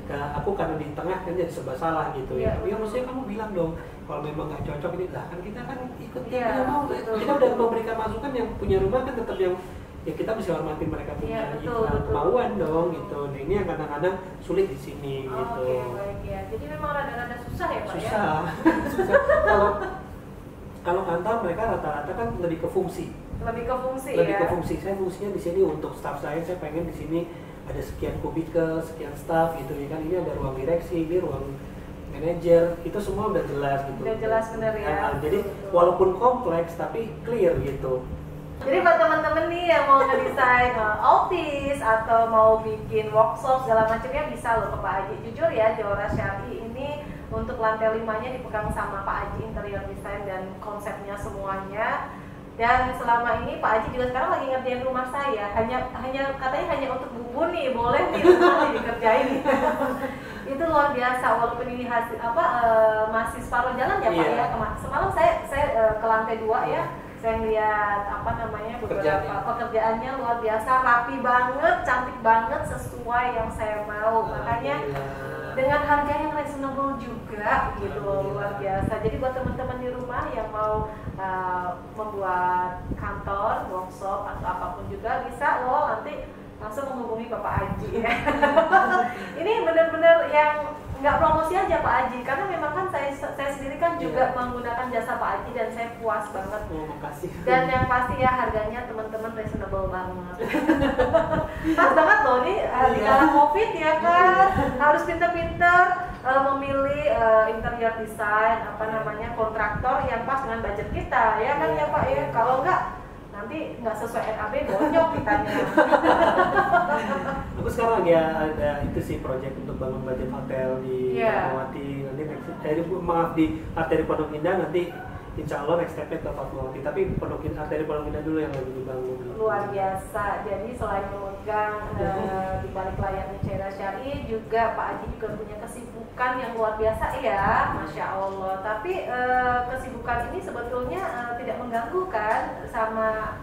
aku karena di tengah kan jadi serba salah gitu ya. Tapi maksudnya kamu bilang dong kalau memang nggak cocok ini lah, kan kita kan ikut dia mau. Kita udah memberikan masukan, yang punya rumah kan tetap yang ya kita bisa hormatin mereka punya kemauan dong gitu. Nah ini yang kadang-kadang sulit di sini gitu. Baik ya. Jadi memang rada-rada susah ya Pak susah. ya? Susah. Kalau kantor mereka rata-rata kan lebih ke fungsi. Lebih ke fungsi. Saya fungsinya di sini untuk staff saya pengen di sini ada sekian kubikel, sekian staff gitu ya kan. Ini ada ruang direksi, ini ruang manajer, itu semua udah jelas gitu. Udah jelas benar ya. Jadi walaupun kompleks tapi clear gitu. Jadi buat teman-teman nih yang mau ngedesain office atau mau bikin workshop segala macamnya bisa loh ke Pak Haji. Jujur ya, Jawara Syari ini untuk lantai 5-nya dipegang sama Pak Haji, interior design dan konsepnya semuanya. Dan selama ini Pak Haji juga sekarang lagi ngerjain rumah saya. Katanya hanya untuk Bubun nih, boleh nih rumah nih dikerjain. Itu luar biasa, walaupun ini hasil masih separuh jalan ya Pak ya. Semalam saya ke lantai 2 ya. Saya lihat beberapa pekerjaannya luar biasa, rapi banget, cantik banget, sesuai yang saya mau. Makanya dengan harga yang reasonable juga gitu loh, luar biasa. Jadi buat teman-teman di rumah yang mau membuat kantor, workshop atau apapun juga bisa loh, nanti langsung menghubungi Bapak Haji. Ini benar-benar yang nggak promosi aja Pak Haji, karena memang kan saya sendiri kan juga menggunakan jasa Pak Haji dan saya puas banget. Makasih. Dan yang pasti ya harganya teman-teman reasonable banget. Pas banget loh nih di kala Covid ya kan, harus pinter-pinter memilih interior design kontraktor yang pas dengan budget kita ya kan ya Pak ya. Kalau enggak nanti nggak sesuai NAB bonyok kitanya. Aku sekarang lagi ada itu sih project untuk bangun budget hotel di Fatmawati. Nanti di arteri Pondok Indah, nanti insya Allah next step-nya ke Fatmawati. Tapi arteri Pondok Indah dulu yang lagi dibangun. Luar biasa. Jadi selain memegang di balik layarnya Jawara Syari, juga Pak Haji juga punya kesibukan yang luar biasa ya, Masya Allah. Tapi kesibukan ini sebetulnya tidak mengganggu kan sama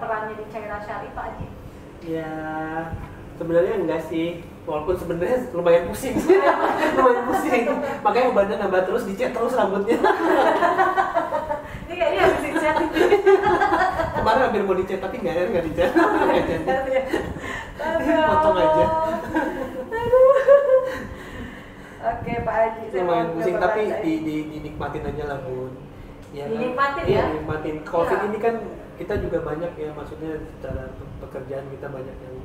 perannya di Jawara Syari, Pak Haji? Ya sebenarnya enggak sih, walaupun sebenarnya lumayan pusing. Makanya badan nambah terus, dicat terus rambutnya. Ini kayaknya habis dicat. Kemarin hampir mau dicat tapi nggak dicat. Potong aja. Oke Pak Haji, lumayan pusing tapi dinikmatin aja lah Bun. Ya, dinikmatin kan? Ya? Dinikmatin. Covid ini kan kita juga banyak ya, maksudnya secara pekerjaan kita banyak yang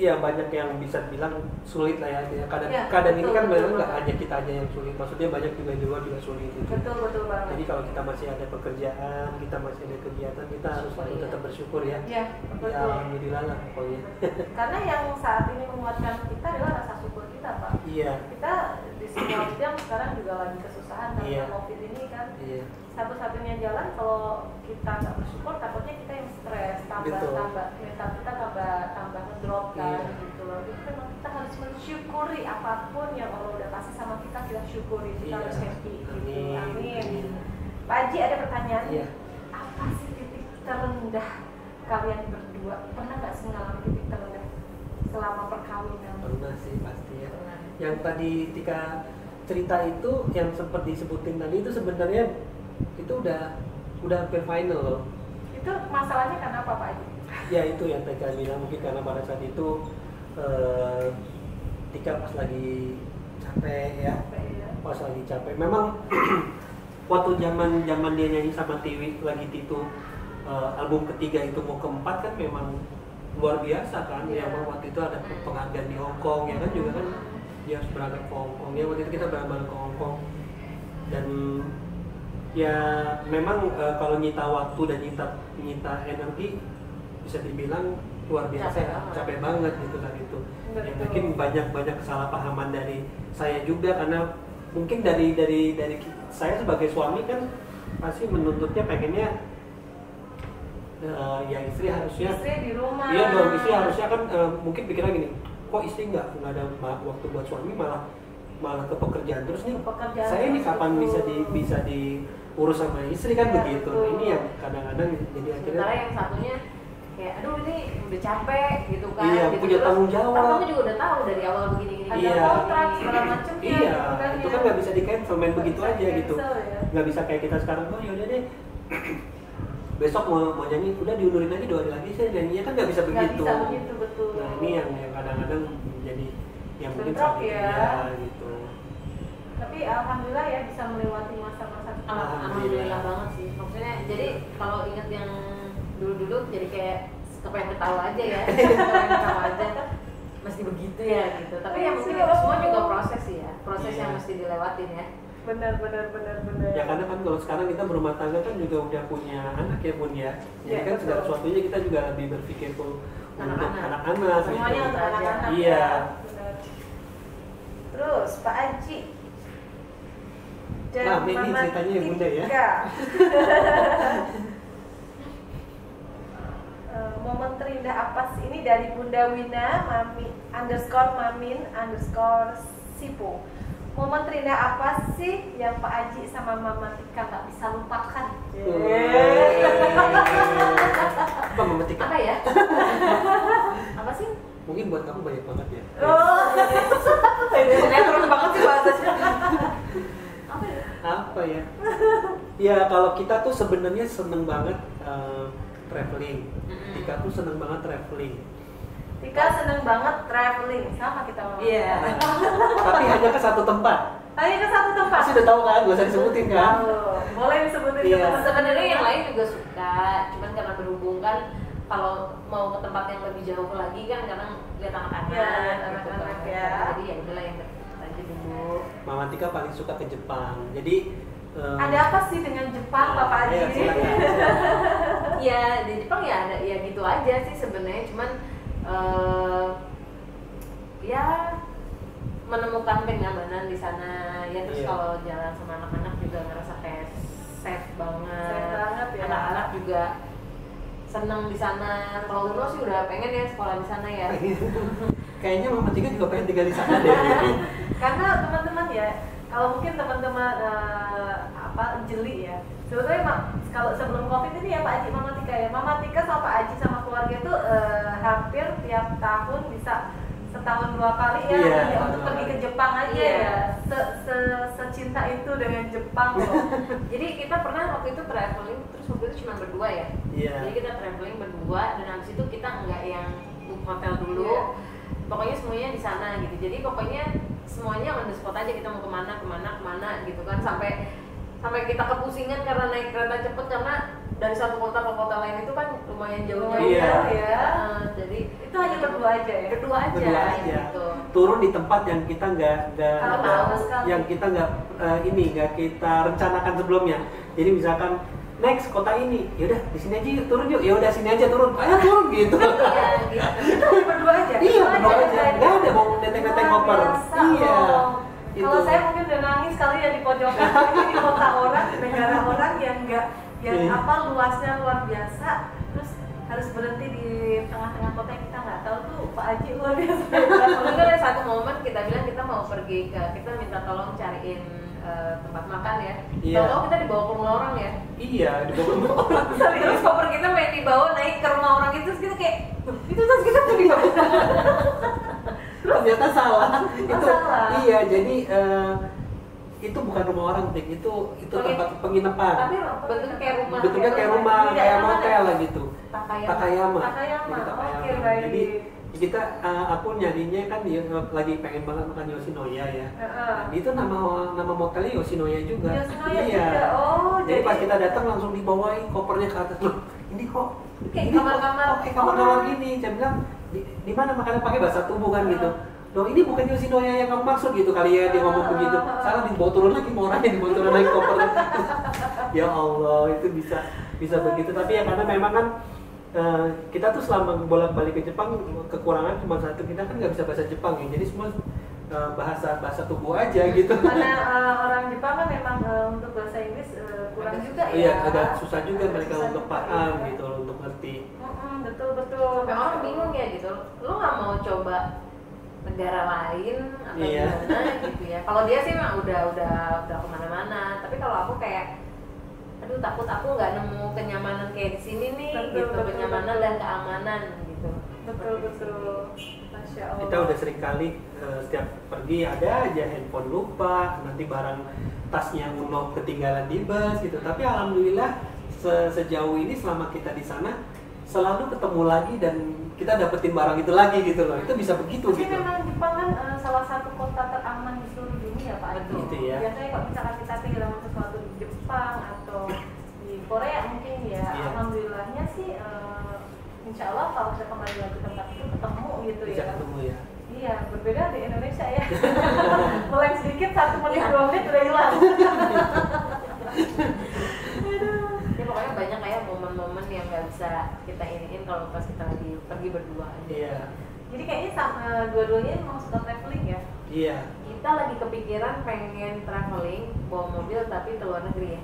ya banyak yang bisa bilang sulit lah ya. Keadaan Ya, ini betul, kan betul, memang nggak betul. hanya kita aja yang sulit, maksudnya banyak juga di luar juga sulit gitu. Betul banget. Jadi kalau kita masih ada pekerjaan, kita masih ada kegiatan, kita harus selalu tetap bersyukur ya. Ya, Ya betul. alhamdulillah lah pokoknya. Karena yang saat ini menguatkan kita adalah rasa syukur kita, Pak. Iya. Kita di semua bidang sekarang juga lagi kesusahan karena Iya. COVID ini kan. Iya. Satu-satunya jalan kalau kita nggak bersyukur, takutnya kita yang stres, Betul. tambah mental kita tambah ngedrop kan, Iya. gitu loh. Jadi memang kita harus mensyukuri apapun yang Allah udah kasih sama kita syukuri, kita Iya. harus happy gitu. Amin. Amin. Pak Haji ada pertanyaan. Iya. Apa sih titik terendah kalian berdua? Pernah nggak sih ngalamin titik terendah selama perkawinan? Pernah sih pasti ya. Yang tadi Tika cerita itu yang sempat disebutin tadi itu sebenarnya itu udah hampir final loh. Itu masalahnya karena apa, Pak Haji? Ya itu yang Tika bilang, mungkin karena pada saat itu Tika pas lagi capek ya, pas lagi capek. Memang waktu zaman dia nyanyi sama Tiwi lagi itu album ketiga itu mau keempat kan memang luar biasa kan. Iya. Ya waktu itu ada penghargaan di Hong Kong ya kan, juga kan dia harus berangkat ke Hong Kong ya, waktu itu kita bareng-bareng ke Hong Kong. Dan ya memang kalau nyita waktu dan nyita energi bisa dibilang luar biasa, capek banget gitu kan itu. Ya, mungkin banyak kesalahpahaman dari saya juga, karena mungkin dari saya sebagai suami kan pasti menuntutnya pengennya ya istri harusnya Istri di rumah. iya dong, istri harusnya kan mungkin pikirnya gini, kok istri nggak ada waktu buat suami, malah ke pekerjaan terus nih. Pekerjaan Saya ini terus, kapan betul. bisa diurus sama istri kan Ya, begitu. betul. Nah, ini yang kadang-kadang jadi akhirnya Sementara yang satunya kayak aduh ini udah capek gitu kan. Iya, gitu. punya Terus, tanggung jawab. kan kamu juga udah tahu dari awal begini-gini. Ada Iya. kontrak segala macamnya. iya, gitu kan, itu ya. kan nggak bisa di cancel main begitu Nggak aja bisa gitu. cancel, ya. Nggak bisa kayak kita sekarang, oh yaudah deh besok mau nyanyi, udah diundurin lagi 2 hari lagi saya nyanyinya, kan nggak bisa Nggak begitu. bisa begitu, betul. Nah ini yang kadang-kadang jadi yang mungkin Bentrok sakit ya. gitu. Tapi alhamdulillah ya bisa melewati masa-masa itu. Alhamdulillah banget sih. Maksudnya jadi kalau inget yang dulu-dulu jadi kayak kepengen ketawa aja ya. Kepengen ketawa aja. Mesti begitu ya gitu. Tapi ya mungkin itu semua juga proses sih ya. Proses Iya. yang mesti dilewatin ya. Benar. Ya karena kan kalau sekarang kita berumah tangga kan juga udah punya anak ya Bun ya. Jadi Ya, kan betul. segala sesuatunya kita juga lebih berpikir untuk Anak-anak. anak-anak Semuanya gitu. untuk anak-anak. Iya. Ya, benar. Terus Pak Haji dan Nah, ini Mama ceritanya ya, Bunda ya. Tika. Momen terindah apa sih? Ini dari Bunda Wina, _mamin_sipo. Momen terindah apa sih yang Pak Haji sama Mama Tika nggak bisa lupakan? Apa memetik? Apa ya? Apa sih? Mungkin buat kamu banyak banget ya. Oh, Sinetron banget sih bahasanya. Apa ya? Apa ya? Ya kalau kita tuh sebenarnya seneng banget traveling. Tika tuh seneng banget traveling. Tika seneng banget traveling, sama kita Mama. Iya. Tapi hanya ke satu tempat. Hanya ke satu tempat. Pasti udah tahu kan, gak usah disebutin kan? Tahu. Boleh disebutin Iya. teman-teman. Sebenarnya yang lain juga suka, cuman karena berhubung kan kalau mau ke tempat yang lebih jauh lagi kan kadang lihat anak-anak, Iya, lihat gitu anak-anak kan. ya. Jadi ya udahlah yang deket aja dulu. Mama Tika paling suka ke Jepang. Jadi Ada apa sih dengan Jepang, Bapak Haji? Iya, silakan. Ya di Jepang ya ada ya gitu aja sih sebenarnya, cuman ya menemukan kenyamanan di sana ya. Terus Iya. kalau jalan sama anak-anak juga ngerasa kayak safe banget. Safe banget ya. Anak-anak juga seneng di sana. Kalau Uno sih udah pengen ya sekolah di sana ya. Kayaknya Mama Tika juga pengen tinggal di sana deh. Karena teman-teman ya, kalau mungkin teman-teman jeli ya. Sebetulnya kalau sebelum COVID ini ya Pak Haji, Mama Tika ya. Mama Tika sama Pak Haji sama keluarga itu hampir tiap tahun bisa setahun 2 kali ya, Iya, ya untuk pergi ke Jepang aja Iya. ya. Secinta itu dengan Jepang loh. Jadi kita pernah waktu itu traveling, terus waktu itu cuma berdua ya. Iya. Jadi kita traveling berdua dan habis itu kita nggak yang book hotel dulu. Iya. Pokoknya semuanya di sana gitu. Jadi pokoknya semuanya on the spot aja, kita mau kemana gitu kan, sampai kita kepusingan karena naik kereta cepet karena dari satu kota ke kota lain itu kan lumayan jauh-jauh Iya. ya. Jadi Itu hanya berdua aja ya? Berdua aja. Berdua aja. Gitu. Turun di tempat yang kita nggak Tahu sekali. yang kita nggak kita rencanakan sebelumnya. Jadi misalkan next kota ini, yaudah di sini aja yuk, turun yuk, yaudah sini aja turun, ayo turun gitu. Iya, gitu. Itu hanya berdua aja? Iya, berdua aja, nggak ada mau neteng-neteng Luar koper. biasa Iya. loh. Itu. Kalau saya mungkin udah nangis kali ya di pojokan ini di kota orang, di negara orang yang Iya. luasnya luar biasa, terus harus berhenti di tengah-tengah kota yang kita nggak tahu tuh. Pak Haji luar biasa. Lalu kan ada satu momen kita bilang kita mau pergi kita minta tolong cariin tempat makan ya. Iya. Tahu-tahu kita dibawa ke rumah orang ya. Iya, di bawah orang. Terus koper kita main dibawa naik ke rumah orang itu, terus kita kayak itu terus kita tuh dibawa. Ternyata salah. Itu salah. iya, jadi itu bukan rumah orang, Tik. Itu tempat penginapan. Tapi bentuknya kayak rumah. Bentuknya kayak rumah, Iya, kayak mana? motel lah gitu. Takayama. Takayama. Takayama. Jadi Takayama. Oke, baik. Jadi kita aku nyarinya kan lagi pengen banget makan Yoshinoya ya. Nah, itu nama motelnya Yoshinoya juga. Yoshinoya Iya. juga. Oh, jadi pas kita datang langsung dibawain kopernya ke atas. Loh, ini kok Kayak ini kamar-kamar. kok kayak kamar-kamar gini. Saya bilang di mana makannya pakai bahasa tubuh kan gitu. Loh, ini bukan Yoshinoya yang kamu maksud gitu kali ya, dia ngomong begitu. Salah, dibawa turun lagi mau orangnya, dibawa turun lagi kopernya. Ya Allah, itu bisa begitu. Tapi ya karena memang kan kita tuh selama bolak-balik ke Jepang kekurangan cuma satu, kita kan nggak bisa bahasa Jepang ya, jadi semua bahasa tubuh aja gitu. Karena orang Jepang kan memang untuk bahasa Inggris kurang juga ya. Iya, agak susah juga mereka susah untuk juga, paham iya. gitu, untuk ngerti. Betul betul. Sampai orang bingung ya gitu. Lu nggak mau coba negara lain atau Iya. gimana gitu ya. Kalau dia sih mah udah kemana-mana. Tapi kalau aku kayak aduh takut aku nggak nemu kenyamanan kayak di sini nih. Betul, gitu, betul, kenyamanan betul. dan keamanan gitu. Betul betul. Masya Allah. Kita udah sering kali setiap pergi ada aja handphone lupa, nanti barang tasnya uno ketinggalan di bus gitu. Tapi alhamdulillah sejauh ini selama kita di sana selalu ketemu lagi dan kita dapetin barang itu lagi gitu loh. Itu bisa begitu Tapi gitu. memang Jepang kan salah satu kota teraman di seluruh dunia Pak Haji. Gitu ya. Biasanya kalau misalkan kita kehilangan sesuatu di Jepang atau di Korea mungkin ya, Iya. alhamdulillahnya sih insya Allah kalau kita kembali lagi ke tempat itu ketemu gitu Bisa ya. ketemu ya. Iya, berbeda di Indonesia ya. Mulai sedikit 1 menit 2 menit udah hilang. Ya pokoknya banyak kayak momen-momen yang nggak bisa kita iniin kalau pas kita lagi pergi berdua. Iya. Jadi kayaknya sama dua-duanya emang suka traveling ya. Iya. Kita lagi kepikiran pengen traveling bawa mobil tapi ke luar negeri ya.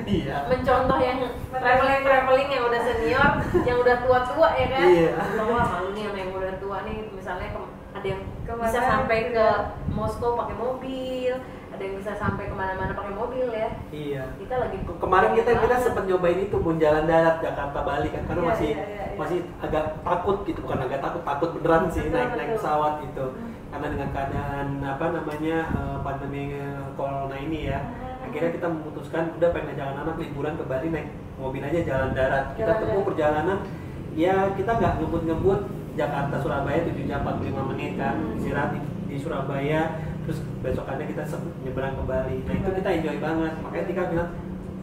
Iya. Mencontoh yang traveling yang udah senior, yang udah tua-tua ya kan. Iya. Wah malu nih sama yang udah tua nih, misalnya ada yang Kemana bisa sampai gitu ke ya? Moskow pakai mobil, ada yang bisa sampai kemana-mana pakai mobil ya. Iya. Kita lagi Kemarin kita sempat nyobain itu pun jalan darat Jakarta Bali kan, karena Iya, masih iya. masih agak takut gitu, bukan agak takut beneran sih Betul, naik betul. pesawat gitu. Karena dengan keadaan pandemi corona ini ya, akhirnya kita memutuskan udah pengen ngajak anak liburan ke Bali naik mobil aja jalan darat. Kita Jalan tempuh darat. perjalanan ya, kita nggak ngebut Jakarta Surabaya 7 jam 45 menit kan, istirahat di Surabaya, terus besokannya kita nyebrang ke Bali. Nah itu kita enjoy banget, makanya Tika bilang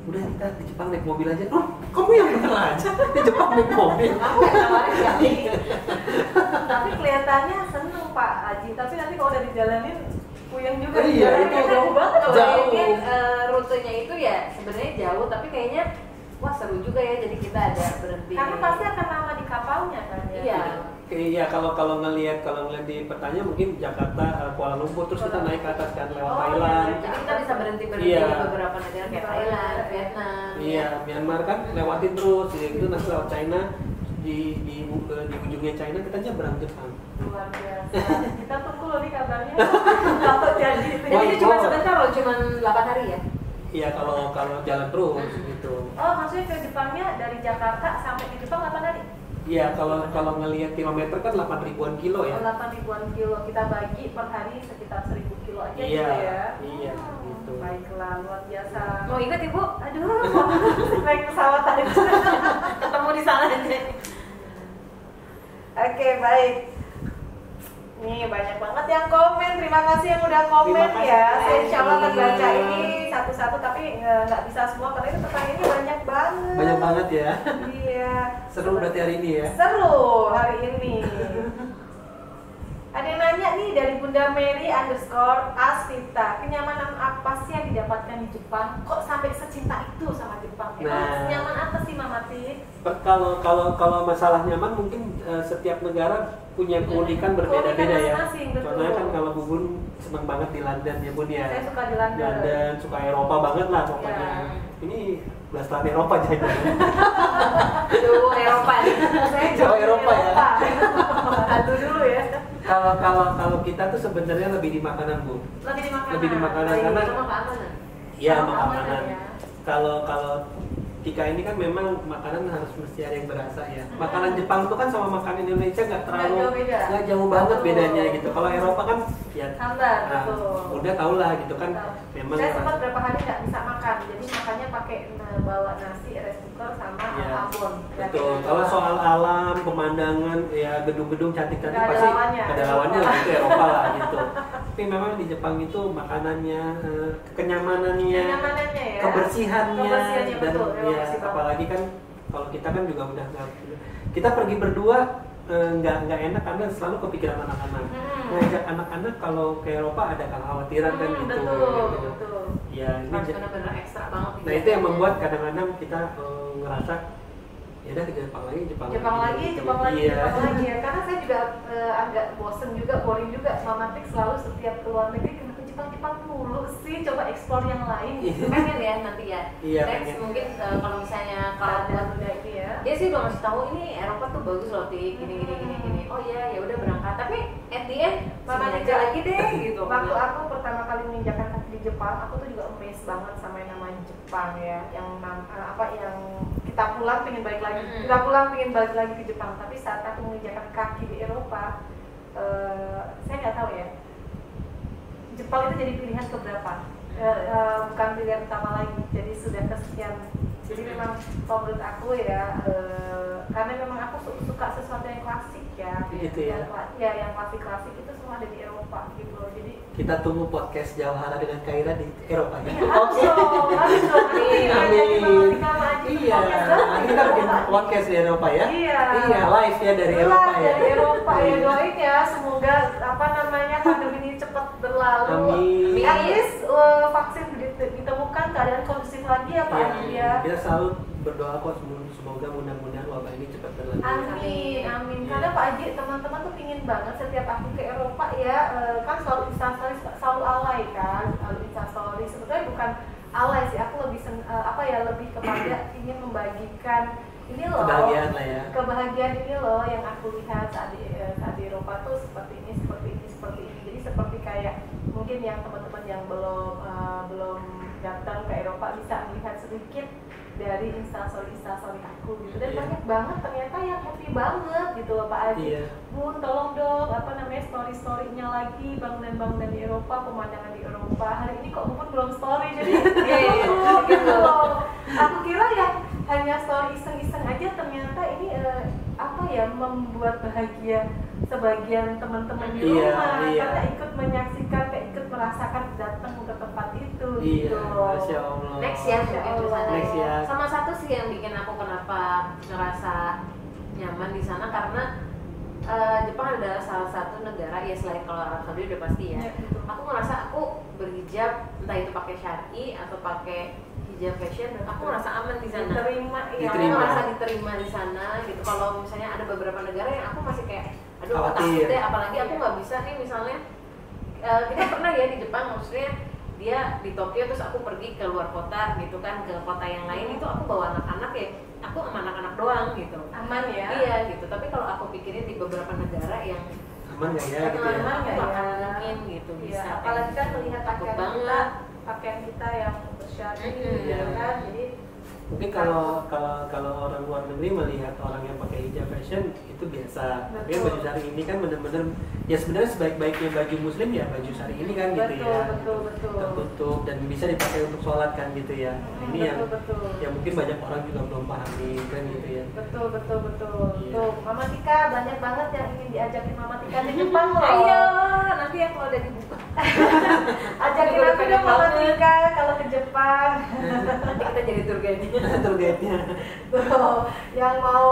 udah kita di Jepang naik mobil aja. Oh, kamu yang bener aja di Jepang naik mobil. Aku yang nawarin ya. Tapi kelihatannya seneng Pak Haji, tapi nanti kalau udah dijalanin puyeng juga. Iya, Jalan itu kan jauh banget. Kalau Jauh. mungkin rutenya itu ya sebenarnya jauh, tapi kayaknya wah seru juga ya, jadi kita ada berhenti. Karena pasti akan lama di kapalnya kan ya. Iya. Iya, kalau ngelihat di petanya mungkin Jakarta, Kuala Lumpur, terus kita naik ke atas kan lewat Oh, Thailand. iya. Jadi kita bisa berhenti Iya. di beberapa negara kayak Thailand, Vietnam. Iya, Myanmar kan lewatin terus, ya itu nanti lewat China, di ujungnya China kita nyebrang Jepang. Luar biasa. Kita tunggu loh nih kabarnya. Kalau jadi itu. Jadi itu cuma Oh. sebentar loh, cuma 8 hari ya. Iya, kalau jalan terus gitu. Oh, maksudnya ke Jepangnya dari Jakarta sampai ke Jepang 8 hari? Iya, kalau ngelihat kilometer kan 8 ribuan kilo ya. 8 ribuan kilo, kita bagi per hari sekitar 1000 kilo aja Iya, gitu ya. iya, gitu. Baiklah, luar biasa. Mau ikut Ibu? Aduh, naik pesawat aja. Ketemu di sana aja. Oke, baik. Nih banyak banget yang komen, terima kasih yang udah komen Terima kasih. ya. Saya insya Allah akan baca ini satu-satu, tapi nggak bisa semua karena itu pertanyaannya banyak banget. Banyak banget ya. Iya. Seru berarti hari ini ya. Seru hari ini. Ada yang nanya nih dari Bunda Mary _Asvita, kenyamanan apa sih yang didapatkan di Jepang? Kok sampai secinta itu sama Jepang? Emang nyaman apa sih Mama Tit? Kalau masalah nyaman mungkin setiap negara punya keunikan berbeda-beda ya. Masing-masing, betul. Contohnya kan kalau Bubun senang banget di London ya Bun ya. Saya suka di London. Suka Eropa banget lah pokoknya. Ya. Ini belasan Eropa jadi. Aduh, Eropa nih. Saya Jauh Eropa ya. Aduh dulu ya. Kalau kita tuh sebenarnya lebih di makanan Bu. Lebih di makanan. Lebih di makanan Iya, karena Sama keamanan. ya Sama makanan. keamanan, ya. Kalau Tika ini kan memang makanan harus mesti ada yang berasa ya. Makanan Jepang tuh kan sama makanan Indonesia nggak terlalu jauh beda. nggak jauh banget Betul. bedanya gitu. Kalau Eropa kan ya Hambar, betul. udah tau lah gitu kan. Betul. Memang Saya sempat berapa hari nggak bisa makan, jadi makannya pakai bawa nasi, rice cooker sama Ya, abon. betul. Kalau soal alam, pemandangan, ya gedung-gedung cantik-cantik Nggak ada pasti lawannya. ada lawannya lah itu Eropa lah gitu. Tapi memang di Jepang itu makanannya, kenyamanannya, Kenyamanannya ya. kebersihannya, Kebersihannya, dan betul. ya Bersih banget. apalagi kan kalau kita kan juga udah kita pergi berdua nggak enak karena selalu kepikiran anak-anak. Ngajak anak-anak kalau ke Eropa ada kekhawatiran kan gitu. Betul, gitu. betul. Ya ini Harus benar-benar ekstra banget. nah itu yang membuat kadang-kadang kita ngerasa ya udah ke Jepang lagi Jepang lagi Iya. ya. Karena saya juga agak bosen juga, boring juga. Mama Tik selalu setiap keluar negeri kenapa Jepang mulu sih? Coba explore yang lain. Pengen ya nanti ya. Iya, Next pengen. mungkin kalau misalnya kalau Ada buat udah ini ya. dia sih udah ngasih tahu ini Eropa tuh bagus loh Tik, gini. Oh iya, ya udah berangkat. Tapi at the end Mama sini Tika aja lagi deh gitu. Waktu aku pertama kali menginjakan kaki di Jepang, aku tuh juga amazed banget sama yang namanya Jepang ya. Yang yang kita pulang pengen balik lagi. Kita pulang pengen balik lagi ke Jepang. Tapi saat aku menginjakan kaki di Eropa, saya nggak tahu ya. Jepang itu jadi pilihan keberapa? Bukan pilihan utama lagi. Jadi sudah kesekian. Jadi memang kalau menurut aku ya, karena memang aku suka sesuatu yang klasik ya. Gitu ya. Yang klasik-klasik itu semua ada di Eropa gitu loh. Jadi Kita tunggu podcast Jawahara dengan Kaira di Eropa ya. harus dong. Amin. Iya, nanti kita bikin podcast di Eropa ya. Iya. Iya, live ya dari Eropa ya. Dari Eropa ya, Iya. doain ya semoga pandemi ini cepat berlalu. Amin. At least vaksin ditemukan, keadaan kondusif lagi ya Pak Adi ya. Kita selalu berdoa kok semoga mudah-mudahan wabah ini cepat berlalu. Amin. Iya. Karena Pak Haji, teman-teman tuh pingin banget setiap aku ke Eropa ya, kan selalu instastory, selalu alay kan, selalu instastory. Sebetulnya bukan alay sih, aku lebih lebih kepada ingin membagikan ini loh, Kebahagiaan lah ya. kebahagiaan ini loh yang aku lihat saat di Eropa tuh seperti ini. Jadi seperti kayak mungkin yang teman-teman yang belum datang ke Eropa bisa melihat sedikit dari instastory aku gitu, dan Iya. banyak banget ternyata yang happy banget gitu loh Pak Adi. Iya. Bun tolong dong story-nya lagi bangunan-bangunan di Eropa, pemandangan di Eropa. Hari ini kok Bun belum story jadi gitu loh. Aku kira ya hanya story iseng-iseng aja, ternyata ini membuat bahagia sebagian teman-teman di Iya, rumah iya. karena ikut menyaksikan, ikut merasakan datang ke tempat itu Iya, gitu. Masya Allah. Next ya mungkin di sana. Next ya. Sama satu sih yang bikin aku kenapa ngerasa nyaman di sana karena Jepang adalah salah satu negara ya, selain kalau Arab Saudi udah pasti ya. Iya, betul. Aku ngerasa aku berhijab entah itu pakai syar'i atau pakai hijab fashion, dan aku ngerasa aman di sana. Diterima ya. Aku Diterima. ngerasa diterima di sana gitu. Kalau misalnya ada beberapa negara yang aku masih kayak aduh aku Khawatir. takut deh, apalagi aku nggak bisa nih misalnya kita pernah ya di Jepang, maksudnya dia di Tokyo terus aku pergi ke luar kota gitu kan, ke kota yang lain, itu aku bawa anak-anak ya, aku sama anak-anak doang gitu, Aman ya. iya gitu. Tapi kalau aku pikirin di beberapa negara yang Aman nggak ya gitu ya? Aman aku nggak nggak ya? akan mungkin gitu Iya, bisa apalagi kan melihat takut pakaian banget. kita yang bersyar'i Mm-mm. gitu kan. Jadi Mungkin kalau orang luar negeri melihat orang yang pakai hijab fashion itu biasa. Tapi Betul. baju syari ini kan benar-benar ya sebenarnya sebaik-baiknya baju muslim ya baju syari ini kan gitu ya. Betul. Tertutup dan bisa dipakai untuk sholat kan gitu ya. Ini yang Betul. yang mungkin banyak orang juga belum pahami kan gitu ya. Betul. Iya. Tuh, Mama Tika banyak banget yang ingin diajakin Mama Tika di Jepang loh. Iya, nanti ya kalau udah dibuka. Ajakin Udah aku pengen dong Mama banget. Tika kalau ke Jepang. Nanti kita jadi tour guide. Tour guide-nya. Tuh, yang mau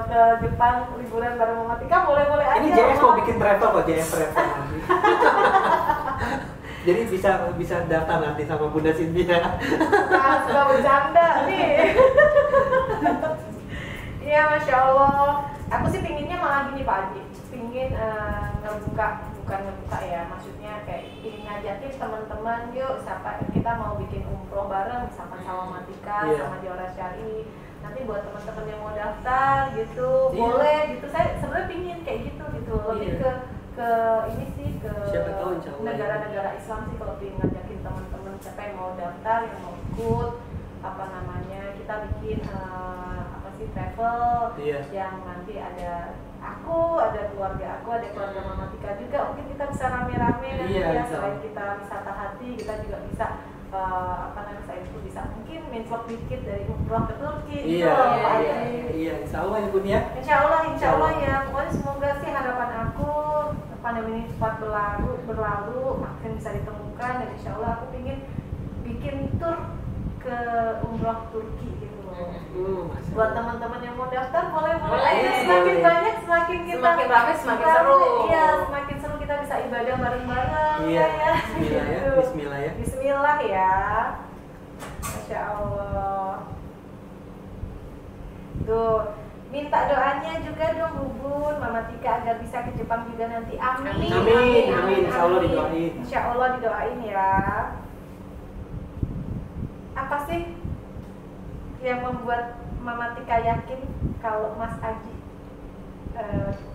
ke Jepang liburan bareng Mama Tika boleh-boleh aja. Ini JS mau Mama. bikin travel kok, JS travel nanti. Jadi bisa daftar nanti sama Bunda Cynthia. Nah, suka bercanda nih. Iya, Masya Allah. Aku sih pinginnya malah gini Pak Haji, pingin bukan ngebuka ya, maksudnya kayak ingin ngajakin teman-teman, yuk siapa kita mau bikin umroh bareng, misalkan sama Matika, Iya. sama Jora Syari. Nanti buat teman-teman yang mau daftar gitu, Iya. boleh gitu. Saya sebenarnya pingin kayak gitu, lebih Iya. ke ini sih ke Siapa tahu, insya Allah. negara-negara Islam sih kalau pengen ngajakin teman-teman siapa yang mau daftar, yang mau ikut apa namanya, kita bikin apa sih travel Iya. yang nanti ada aku, ada keluarga aku, ada keluarga Mama Tika juga, mungkin kita bisa rame-rame nanti Iya, ya, insya selain Allah. kita wisata hati, kita juga bisa apa namanya, saya itu bisa mungkin menvlog dikit dari umroh ke Turki gitu Iya, loh, Pak iya, Haji. iya, insya Allah ya Bun ya. Insya Allah ya. Pokoknya semoga sih harapan aku pandemi ini cepat berlalu, makin bisa ditemukan, dan insya Allah aku ingin bikin tour ke umroh Turki gitu loh. Masya Buat Allah. teman-teman yang mau daftar boleh Boleh, aja, semakin boleh. banyak semakin kita Semakin rame, semakin seru. Iya, semakin seru, kita bisa ibadah bareng-bareng. Iya, ya. Bismillah ya, Gitu. Bismillah ya. Bismillah ya. Masya Allah. Tuh, minta doanya juga dong Bubun, Mama Tika agar bisa ke Jepang juga nanti. Amin. Amin. Insya Allah didoain. Insya Allah didoain ya. Apa sih yang membuat Mama Tika yakin kalau Mas Aji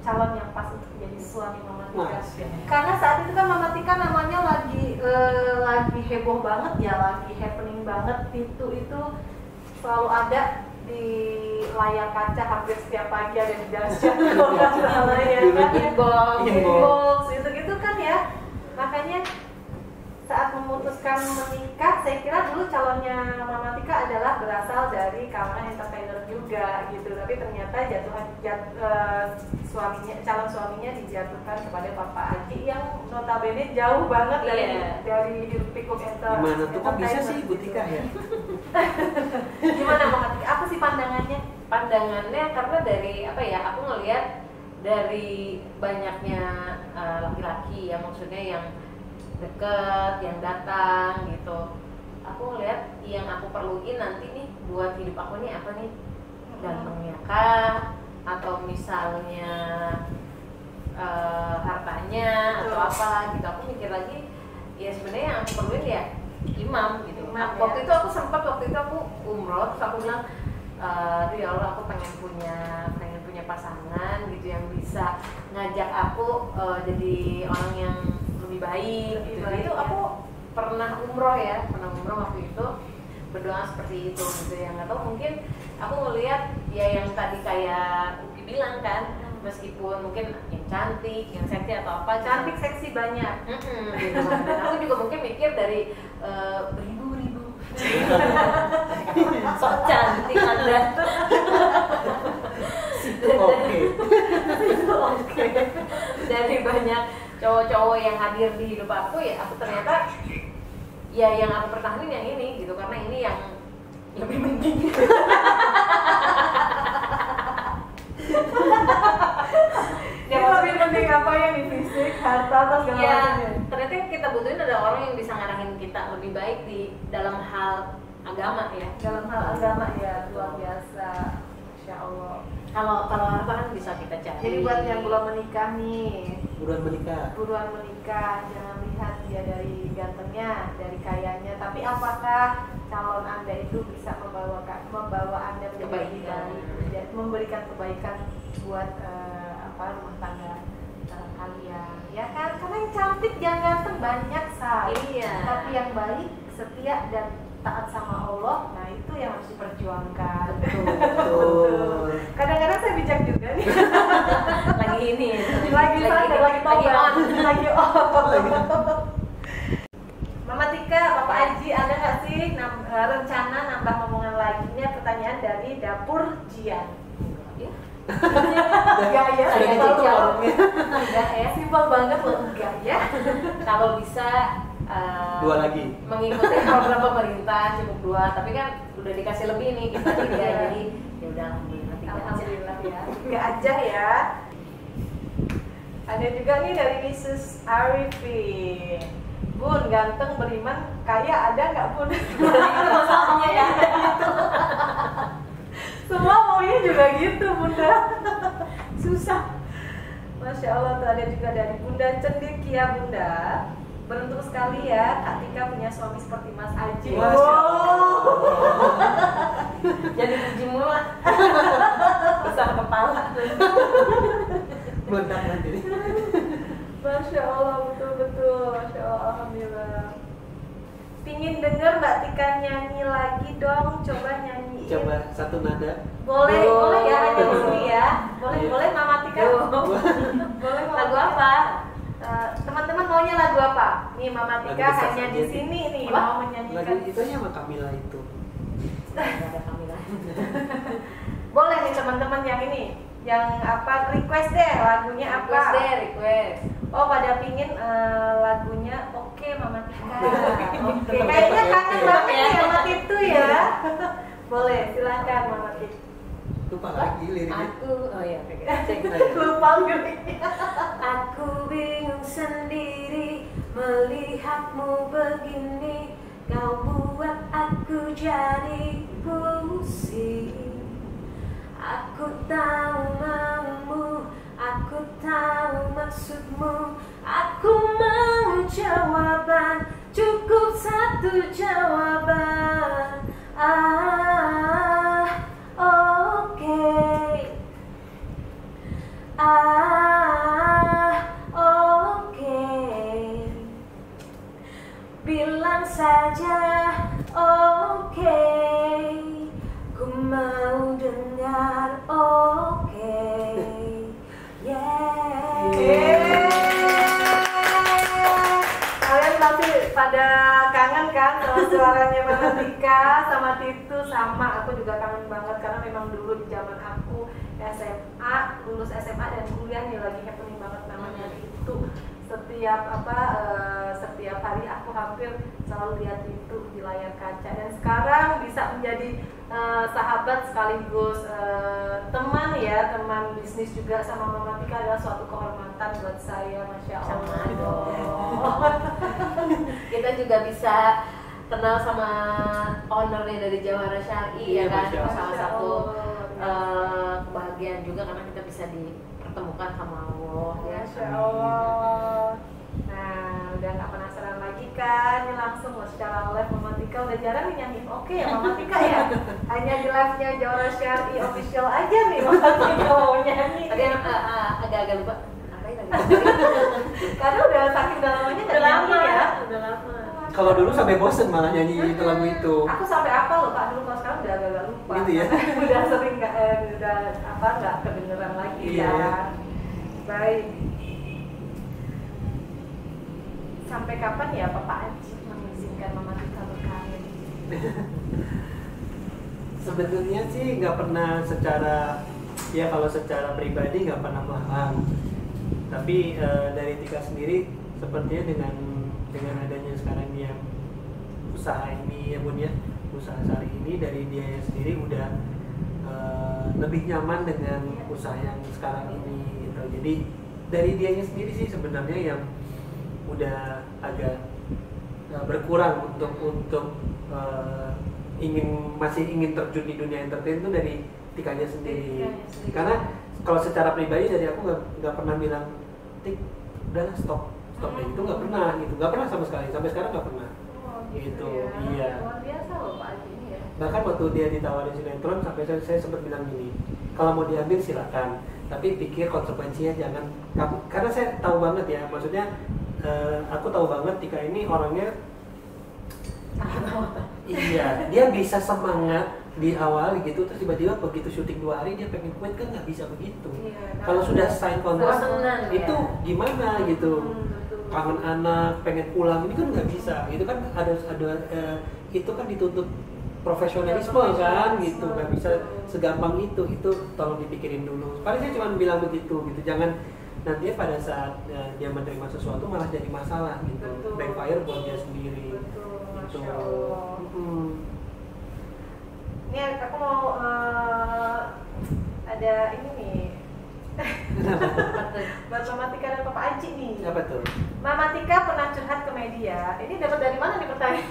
calon yang pas untuk jadi suami Mama Tika? Masya Allah. Karena saat itu kan Mama Tika namanya lagi heboh banget ya, lagi happening banget. Itu selalu ada di layar kaca hampir setiap pagi, ada di dahsyat kalau nggak salah ya kan, inbox gitu kan ya. Makanya saat memutuskan menikah, saya kira dulu calonnya Mama Tika adalah berasal dari kalangan entertainer juga gitu, tapi ternyata calon suaminya dijatuhkan kepada Papa Haji yang notabene jauh banget dari hiruk pikuk Gimana tuh kok bisa sih Ibu Tika ya? Gimana Mama Tika? Apa sih pandangannya? Pandangannya karena dari apa ya, aku ngelihat dari banyaknya laki-laki ya, maksudnya yang deket, yang datang gitu. Aku ngelihat yang aku perluin nanti nih buat hidup aku nih apa nih, gantengnya kah, atau misalnya hartanya atau apa gitu. Aku mikir lagi, ya sebenarnya yang aku perluin ya imam gitu. Imam, ya. Waktu itu aku umroh, terus aku bilang, aduh ya Allah, aku pengen punya pasangan gitu yang bisa ngajak aku jadi orang yang lebih baik gitu. baik, Itu ya. aku pernah umroh waktu itu, berdoa seperti itu gitu ya. Nggak tahu, mungkin aku ngelihat ya yang tadi kayak Uki bilang kan, meskipun mungkin yang cantik, yang seksi atau apa, Cantik, seksi banyak. gitu. Dan aku juga mungkin mikir dari beribu-ribu sok cantik Anda. Oke. Dari banyak cowok-cowok yang hadir di hidup aku, ya aku ternyata ya yang aku pertahanin yang ini gitu, karena ini yang lebih penting. Yang lebih penting apa yang di fisik, harta atau segala Ya, macamnya? ternyata yang kita butuhin ada orang yang bisa ngarahin kita lebih baik di dalam hal agama ya. Dalam hal agama ya, luar biasa. Masya Allah. Kalau harta kan bisa kita cari. Jadi buat yang belum menikah nih, Buruan menikah. buruan menikah, jangan lihat dia dari gantengnya, dari kayanya, tapi apakah calon Anda itu bisa membawa Anda menjadi lebih Kebaikan. baik, memberikan kebaikan buat rumah tangga kalian, ya kan? Karena yang cantik, yang ganteng banyak Iya. tapi yang baik, setia dan taat sama Allah, nah itu yang harus diperjuangkan. Betul. Kadang-kadang saya bijak juga nih. Lagi ini. lagi sadar, lagi tobat, lagi Lagi. Mama Tika, Bapak Aji, ada nggak sih rencana nambah omongan lagi? Ini pertanyaan dari Dapur Jian. Ya. Enggak ya, Sudah saya ditutup jawab. warungnya. Enggak ya, simpel banget loh, enggak ya. Kalau bisa 2 lagi. mengikuti program pemerintah cukup 2, tapi kan udah dikasih lebih nih kita 3, jadi ya udah alhamdulillah 3 aja. Alhamdulillah ya, 3 aja ya. Ada juga nih dari Mrs. Arifin. Bun, ganteng, beriman, kaya ada nggak Bun? Itu masalahnya ya. Semua maunya juga gitu Bunda. Susah. Masya Allah, tuh ada juga dari Bunda Cendekia. Bunda, beruntung sekali ya Kak Tika punya suami seperti Mas Aji. Masya Jadi puji mulu lah. Besar kepala. Meledak nanti. Masya Allah, betul-betul. Masya Allah, alhamdulillah. Pingin denger Mbak Tika nyanyi lagi dong, coba nyanyiin. Coba satu nada. Boleh, Oh. boleh ya, hanya di sini ya. Boleh, Iya. boleh Mama Tika. Boleh Mama Lagu Tika. apa? Teman-teman maunya lagu apa? Nih Mama Tika Lagu hanya Sasa di Jadi. sini nih Apa? mau Lagi menyanyikan. itu aja sama Kamila itu. Nggak ada kami lah. Boleh nih teman-teman yang ini, yang apa request deh lagunya apa? Request deh, request. Oh pada pingin lagunya Oke Mama Tika. Oke, kayaknya kangen banget ya sama itu ya. Boleh, silakan Mama Tika. Lupa lagi liriknya. Aku, oh iya, cek. Lupa liriknya. Aku bingung sendiri melihatmu begini. Kau buat aku jadi pusing. Aku tahu maumu, aku tahu maksudmu. Aku mau jawaban, cukup satu jawaban. Oke. Oke. Bilang saja oke. Ku mau dengar oke. Yeah. Kalian pasti pada kangen kan sama suaranya Mama Tika, sama Titu, sama aku juga kangen banget karena memang dulu di zaman aku SMA, lulus SMA dan kuliah nih lagi happening banget namanya itu. Setiap hari aku hampir selalu lihat itu di layar kaca dan sekarang bisa menjadi sahabat sekaligus teman ya, teman bisnis juga sama Mama Tika adalah suatu kehormatan buat saya, Masya Allah. Sama dong. Kita juga bisa kenal sama ownernya dari Jawara Syari Iya, ya kan, Masya Allah. salah satu Allah. kebahagiaan juga karena kita bisa dipertemukan sama Allah ya. Masya Allah. Nah, udah nggak penasaran lagi kan? Ini langsung loh secara live Mama Tika udah jarang nih nyanyiin oke ya Mama Tika ya. Hanya di live-nya Jawara Syari official aja nih Mama Tika mau nyanyi. Tadi agak-agak lupa ngapain lagi. Karena udah saking udah lamanya nggak Udah lama nyanyi ya. udah lama. Kalau dulu sampai bosen malah nyanyi itu lagu itu. Aku sampai apa loh Kak dulu, kalau sekarang udah agak lupa. Gitu ya? Udah sering nggak kedengeran lagi Iya. ya. Baik. Sampai kapan ya Papa Aji mengizinkan Mama Tika berkarya? Sebenarnya sih nggak pernah kalau secara pribadi nggak pernah melarang. Tapi dari Tika sendiri sepertinya dengan adanya sekarang yang usaha ini ya Bun ya, usaha Sari ini dari dia sendiri udah lebih nyaman dengan usaha yang sekarang ini gitu. Jadi dari dianya sendiri sih sebenarnya yang udah agak berkurang untuk masih ingin terjun di dunia entertain itu dari Tikanya sendiri. Karena kalau secara pribadi dari aku nggak pernah bilang Tik udahlah stop deh, itu nggak pernah sama sekali, sampai sekarang nggak pernah. Oh, Gitu, ya. iya. Luar biasa loh Pak Aji ini ya. Bahkan waktu dia ditawarin sinetron sampai saya sempat bilang gini, kalau mau diambil silakan, tapi pikir konsekuensinya jangan. Karena saya tahu banget ya, maksudnya aku tahu banget Tika ini orangnya Iya, dia bisa semangat di awal gitu, terus tiba-tiba begitu syuting 2 hari dia pengen quit, kan nggak bisa begitu. Iya, Kalau sudah sign kontrak bosenan, itu ya. gimana gitu, betul. kangen anak, pengen pulang, ini kan nggak bisa. Itu kan ada itu kan dituntut profesionalisme kan gitu, nggak bisa segampang itu tolong dipikirin dulu. Paling saya cuma bilang begitu gitu, jangan nanti pada saat dia menerima sesuatu malah jadi masalah gitu, Betul. backfire buat dia sendiri. Betul, Gitu. Masya Allah. Mm-mm. Ini aku mau ada ini nih buat Mama Tika dan Papa Aji nih. Apa tuh? Mama Tika pernah curhat ke media. Ini dapat dari mana nih pertanyaan?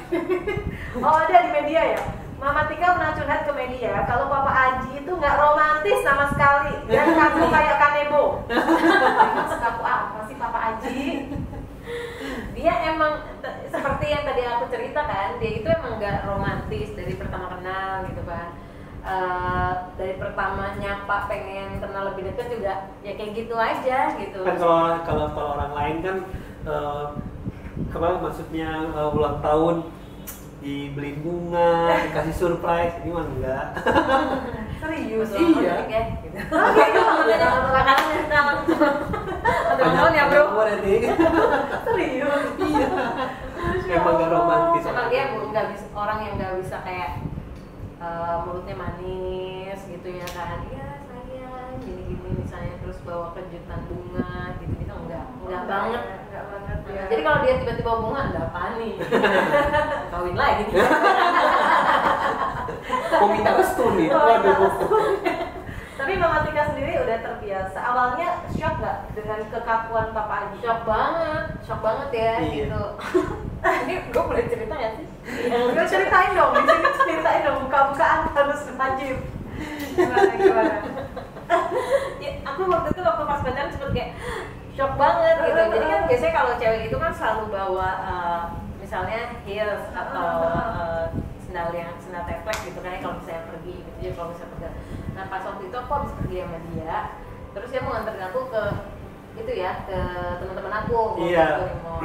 Oh, ada di media ya. Mama Tika pernah curhat ke media kalau Papa Aji itu nggak romantis sama sekali dan kaku kayak kanebo. Maksud aku apa sih Papa Aji? Dia emang seperti yang tadi aku ceritakan, dia itu emang nggak romantis dari pertama kenal gitu kan. Dari pertama nyapa pengen kenal lebih dekat juga ya kayak gitu aja gitu. Kan kalau orang lain kan apa maksudnya ulang tahun dibeliin bunga, dikasih surprise, ini mah enggak. Serius? Iya. Ya, gitu. Makanya makanan kenal. Teman ya bro. Serius? Iya. Emang gak romantis. Emang dia nggak bisa, orang yang nggak bisa kayak mulutnya manis gitu ya kan. Iya sayang gini-gini misalnya, terus bawa kejutan bunga gitu-gitu enggak banget. Enggak banget ya. Jadi kalau dia tiba-tiba bunga ada apa nih? Kawin lagi. Mau minta restu nih. Waduh. Tapi Mama Tika sendiri udah terbiasa. Awalnya shock nggak dengan kekakuan Papa Aji? Shock banget ya Iya. gitu. Ini gue boleh cerita nggak sih? Gue ceritain dong, di sini ceritain dong, buka-bukaan harus wajib. Gimana? Ya, aku waktu itu waktu pas pacaran sempet kayak shock banget gitu. Jadi kan biasanya kalau cewek itu kan selalu bawa misalnya heels atau sendal teplek gitu kan ya kalau misalnya pergi gitu. Jadi kalau misalnya pegang. Nah pas waktu itu aku habis pergi sama dia, terus dia mau nganterin aku ke itu ya, ke teman-teman aku Iya. ke mall.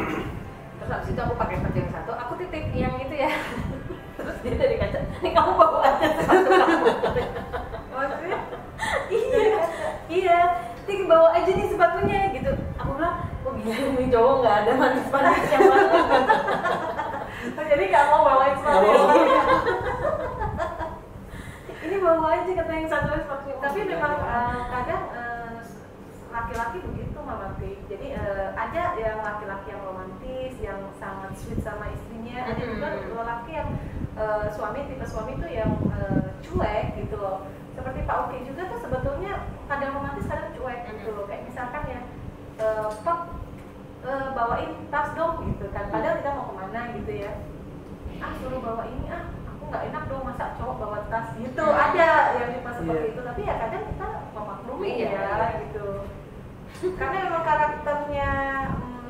Terus habis itu aku pakai baju yang satu, aku titip yang itu ya. Terus dia dari kaca, nih kamu bawa aja sepatu kamu. Maksudnya? Iya, Tik bawa aja nih sepatunya gitu. Aku bilang, kok gila ini cowok nggak ada manis-manisnya banget. Jadi nggak mau bawain sepatu Nggak mau. yang ini bawa aja kata yang satu sepatu. Tapi memang kadang laki-laki begitu Mama Tik. Jadi ada yang laki-laki yang romantis, yang sangat sweet sama istrinya. Ada juga laki yang tipe suami itu yang cuek gitu loh. Seperti Pak Oki juga tuh sebetulnya kadang romantis kadang cuek gitu loh. Kayak misalkan ya Pak bawain tas dong gitu kan. Padahal kita mau kemana gitu ya. Suruh bawa ini aku nggak enak dong masa cowok bawa tas gitu. Ada yang tipe seperti itu. Tapi ya kadang kita memaklumi ya gitu. Karena memang karakternya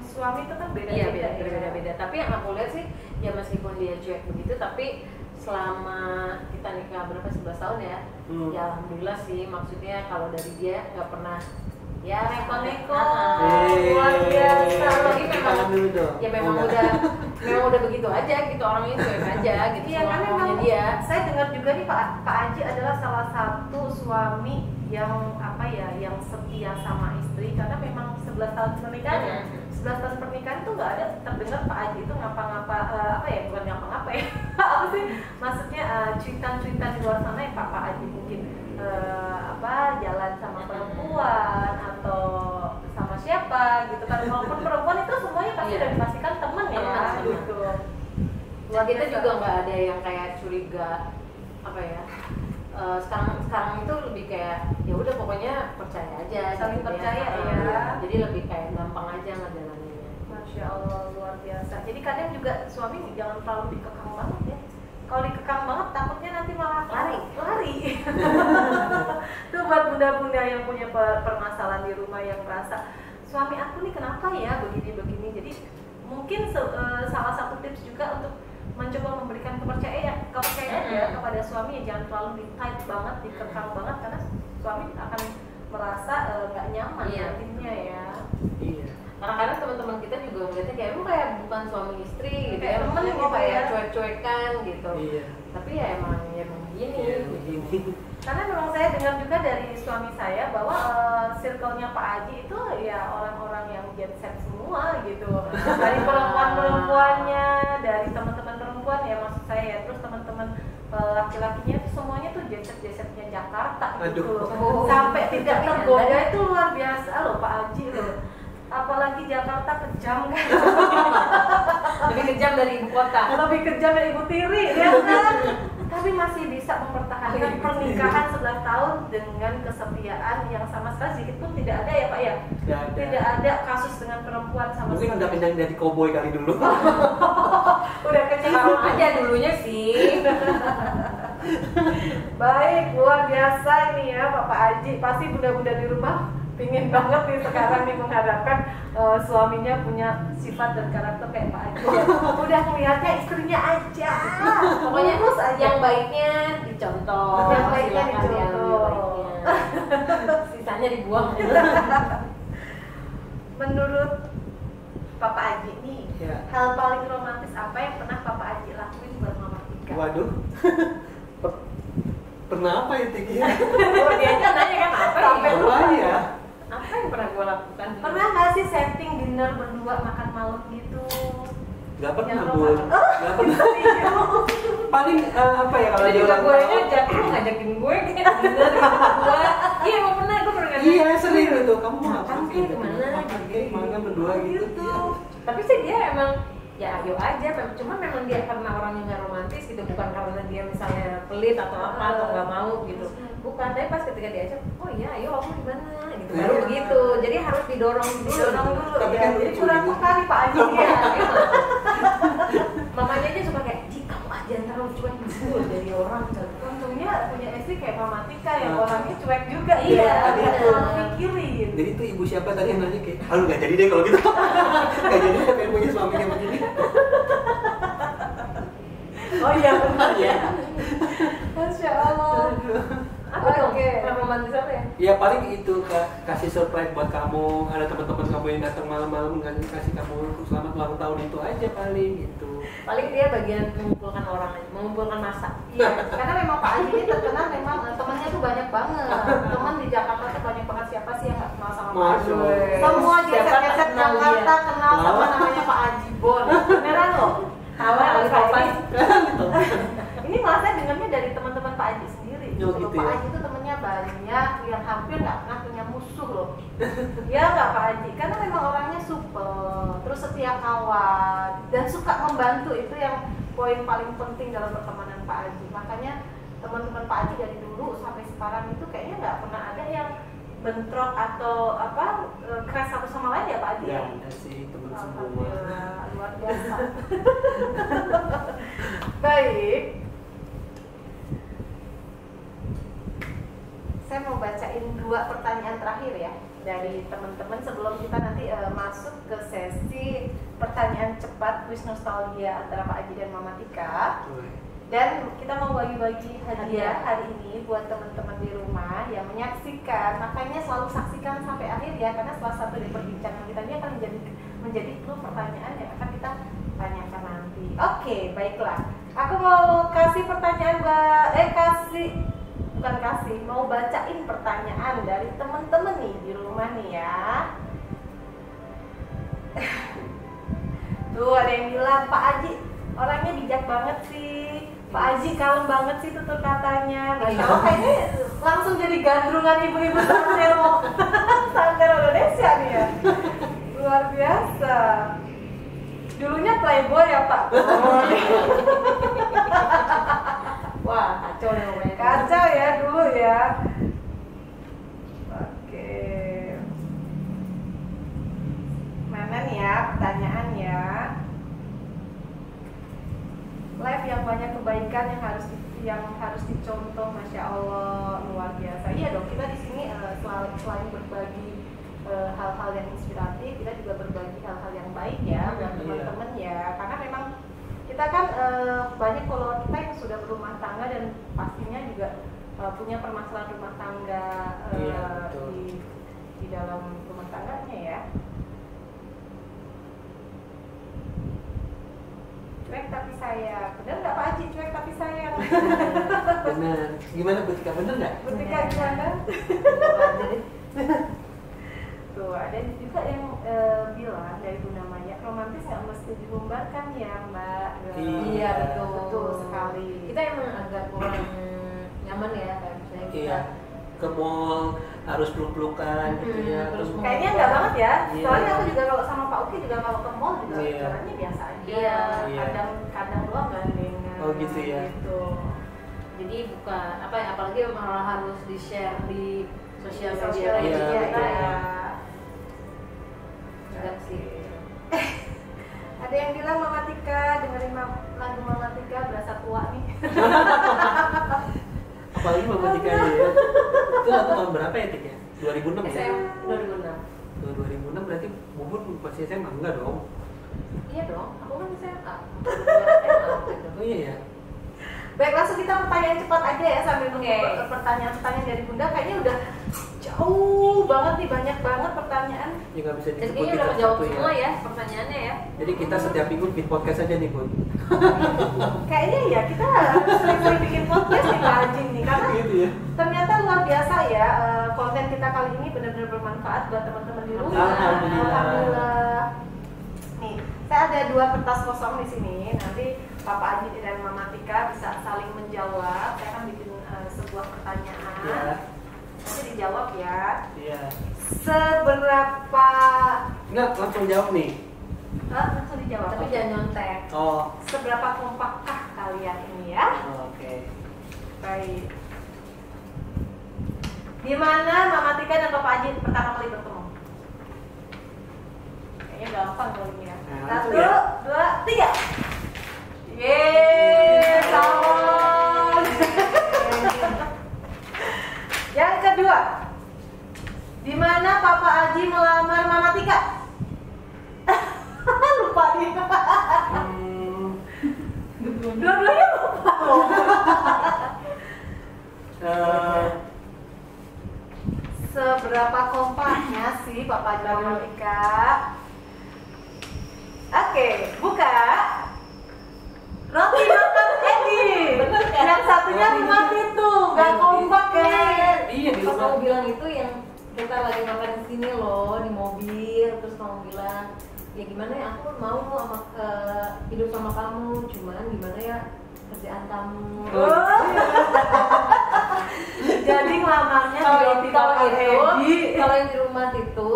suami itu kan beda-beda. Iya, beda-beda. Tapi yang aku lihat sih, ya meskipun dia cuek begitu, tapi selama kita nikah berapa 11 tahun ya, ya alhamdulillah sih. Maksudnya kalau dari dia nggak pernah ya neko-neko. luar biasa. Jadi memang Tangan dulu dong. ya memang udah begitu aja gitu, orangnya cuek aja gitu. Iya kan maunya memang dia. saya dengar juga nih Pak Aji adalah salah satu suami yang yang setia sama istri karena memang 11 tahun pernikahan. 11 tahun pernikahan itu nggak ada terdengar Pak Aji itu ngapa-ngapa bukan ngapa-ngapa ya. Apa sih maksudnya cuitan-cuitan di luar sana yang Pak Aji mungkin jalan sama perempuan atau sama siapa gitu kan. Walaupun perempuan itu semuanya pasti udah dipastikan temen ya gitu. Dan kita juga nggak ada yang kayak curiga sekarang itu lebih kayak ya udah pokoknya percaya aja Saling gitu percaya ya. ya. Jadi lebih kayak gampang aja ngejalaninnya. Masya Allah luar biasa. Jadi kadang juga suami jangan terlalu dikekang banget ya. Kalau dikekang banget takutnya nanti malah lari. Tuh buat bunda-bunda yang punya permasalahan di rumah yang merasa suami aku nih kenapa ya begini-begini. Jadi mungkin salah satu tips juga untuk mencoba memberikan kepercayaan ya kepada suami, ya jangan terlalu di-tight banget, dikekang banget karena suami akan merasa nggak nyaman nantinya ya. Iya. Kadang-kadang teman-teman kita juga ngeliatnya kayak lu kayak bukan suami istri gitu Kayak ya, temen maksudnya gitu kok kayak ya. cuek cuek-cuekan gitu. Iya. Tapi ya emang begini. Iya, begini. Karena memang saya dengar juga dari suami saya bahwa circle-nya Pak Haji itu ya orang-orang yang jet set semua gitu. Dari perempuan-perempuannya, dari teman-teman perempuan ya maksud saya ya, terus teman-teman laki-lakinya itu semuanya tuh jet set-nya Jakarta gitu. Aduh. Sampai tidak tergoda itu luar biasa loh Pak Haji loh. Apalagi Jakarta kejam kan. Lebih kejam dari ibu kota. Lebih kejam dari Ibu Tiri ya kan. Tapi masih bisa mempertahankan pernikahan 11 tahun dengan kesetiaan yang sama sekali sedikit pun tidak ada ya Pak ya. Tidak ada kasus dengan perempuan sama Mungkin sekali. udah pindah dari cowboy kali dulu. Udah kenyang Kalau aja dulunya sih. Baik, luar biasa ini ya Bapak Haji. Pasti bunda-bunda di rumah pingin banget nih sekarang nih menghadapkan suaminya punya sifat dan karakter kayak Pak Haji. Udah ngeliatnya istrinya aja. Pokoknya Lurus aja. yang baiknya dicontoh. Yang baiknya silakan yang dicontoh. baiknya. Sisanya dibuang. Menurut Bapak Haji nih, Ya. hal paling romantis apa yang pernah Bapak Haji lakuin buat Mama Tika? Waduh. Pernah apa ya Tiki? Oh, dia aja nanya kan apa Sampai yang Apa ya? apa yang pernah gue lakukan? Pernah nggak sih setting dinner berdua makan malam gitu? Gak pernah Yang Bun. Gak pernah. Paling apa ya kalau Itu dia juga ulang gue tahun? ngajakin gue kayak dinner sama gue. Iya emang pernah gue pernah ngajakin. Iya sering gitu. Kamu mau Makan apa? kayak gimana? Makan kayak gimana berdua gitu. Iya. Tapi sih dia emang ya ayo aja, cuma memang dia karena orangnya nggak romantis gitu, bukan karena dia misalnya pelit atau apa atau nggak mau gitu, bukan. Tapi pas ketika diajak, oh iya ayo aku gimana gitu, baru begitu. Jadi harus didorong dulu. Tapi ya. kan Jadi lucu kurang gitu. sekali Pak Haji Iya, ya. mamanya aja suka kayak, Ji kamu aja ntar lu cuek dulu jadi orang. Untungnya punya istri kayak Mama Tika yang orangnya cuek juga. Iya, Tapi benar. selalu pikirin. Jadi tuh ibu siapa tadi yang nanya kayak, aduh gak jadi deh kalau gitu. Gak jadi deh pengen punya suaminya begini. Oh iya benar Iya. Masya Allah. Apa dong? Oke. Yang romantis apa ya? Ya paling itu kasih surprise buat kamu, ada teman-teman kamu yang datang malam-malam kasih kamu selamat ulang tahun itu aja paling gitu. Paling dia bagian mengumpulkan orang, mengumpulkan masa. Iya, karena memang Pak Haji ini terkenal memang temannya tuh banyak banget. Teman di Jakarta tuh banyak banget, siapa sih yang nggak kenal sama Pak Haji? Masuk. Semua Siapa geser-geser kenal Jakarta dia? kenal sama namanya Pak Haji Bon. Beneran loh. Awal Nah, kapan? Ini malah saya dengarnya dari teman-teman Pak Haji sendiri. Oh, Kalau gitu Pak ya? Haji itu temennya banyak, yang hampir nggak pernah punya musuh loh. Ya nggak Pak Haji, karena memang orangnya supel, terus setia kawan, dan suka membantu. Itu yang poin paling penting dalam pertemanan Pak Haji. Makanya teman-teman Pak Haji dari dulu sampai sekarang itu kayaknya nggak pernah ada yang bentrok atau apa keras satu sama lain ya Pak Haji. Ya ada sih teman semua. Alhamdulillah, luar biasa. Baik. Saya mau bacain 2 pertanyaan terakhir ya dari teman-teman sebelum kita nanti masuk ke sesi pertanyaan cepat quiz nostalgia antara Pak Haji dan Mama Tika. Dan kita mau bagi-bagi hadiah hari ini buat teman-teman di rumah yang menyaksikan. Makanya selalu saksikan sampai akhir ya, karena salah satu dari perbincangan kita ini akan menjadi clue pertanyaan yang akan kita tanyakan nanti. Oke, baiklah. Aku mau kasih pertanyaan mau bacain pertanyaan dari teman-teman nih di rumah nih ya. Tuh ada yang bilang Pak Haji orangnya bijak banget sih. Pak Haji kalem banget sih tutur katanya. Masya Allah, kayaknya langsung jadi gandrungan ibu-ibu santer Indonesia nih ya. Luar biasa. Dulunya playboy ya Pak. Wah, kacau nih pokoknya. Kacau ya dulu ya. Oke. Mana nih ya pertanyaannya? Live yang banyak kebaikan yang harus dicontoh, Masya Allah, luar biasa. Iya dong, kita di sini selain berbagi hal-hal yang inspiratif, kita juga berbagi hal-hal yang baik ya buat teman-teman ya. Karena memang kita kan banyak follower kita yang sudah berumah tangga dan pastinya juga punya permasalahan rumah tangga di dalam rumah tangganya ya. Cuek tapi sayang. Bener nggak Pak Haji? Cuek tapi sayang. Benar. Gimana Bu Tika, bener nggak? Bu Tika gimana? Tuh ada juga yang bilang dari Bunda Maya, romantis nggak mesti diumbarkan ya Mbak. Iya betul. Betul sekali. Kita emang agak kurang nyaman ya kayak misalnya kita Iya. Ke mall harus peluk-pelukan gitu ya. Terus Kayaknya enggak banget ya. Iya. Soalnya aku juga kalau sama Pak Uki juga kalau ke mall juga Iya. caranya biasa aja. Iya. Kadang doang gandengan. Oh, gitu ya. Gitu. jadi bukan apa ya, apalagi malah harus di share di sosial Sosial media media, kita betul. ya. Enggak sih. Ada yang bilang Mama Tika dengerin lagu Mama Tika berasa tua nih. Apalagi Mama Tika ya. Itu lagu tahun berapa ya Tik ya? 2006 ya? SM 2006. 2006 berarti Bubun masih SMA enggak dong? Iya dong, aku kan SMA. Oh iya ya. Baik, langsung kita pertanyaan cepat aja ya sambil nunggu Oke. pertanyaan-pertanyaan dari Bunda. Kayaknya udah jauh banget nih, banyak banget pertanyaan. Ya nggak bisa Dan disebut kayaknya kita udah kejawab satu semua ya. ya pertanyaannya ya. Jadi kita setiap minggu bikin podcast aja nih Bun. Kayaknya ya kita harus sering-sering bikin podcast nih Pak Haji nih, karena Gitu ya. ternyata luar biasa ya, konten kita kali ini benar-benar bermanfaat buat teman-teman di rumah. Alhamdulillah. Alhamdulillah. Nih, saya ada 2 kertas kosong di sini. Nanti Papa Haji dan Mama Tika bisa saling menjawab. Saya akan bikin sebuah pertanyaan. Ya. Nanti dijawab ya. Iya. Seberapa Enggak, langsung jawab nih. langsung dijawab. Tapi jangan nyontek. Oh. Seberapa kompakkah kalian ini ya? Oke. Baik. Di mana Mama Tika dan Papa Haji pertama kali bertemu? Kayaknya gampang kalau ini ya. Nah, 1, langsung ya. 2, 3. Yeay, salam. Yang kedua, di mana Papa Haji melamar Mama Tika? Lupa nih. Dua-duanya lupa. Seberapa kompaknya sih Papa Haji dan Mama Tika? Oke, buka. Roti bakar Edi. Yang satunya rumah itu, gak kompak nih. Iya di Pas rumah. kamu bilang itu yang kita lagi makan di sini loh di mobil, terus kamu bilang ya gimana ya aku mau sama hidup sama kamu, cuman gimana ya kerjaan kamu. Jadi ngelamarnya di roti Kalau bakar Edi. kalau yang di rumah itu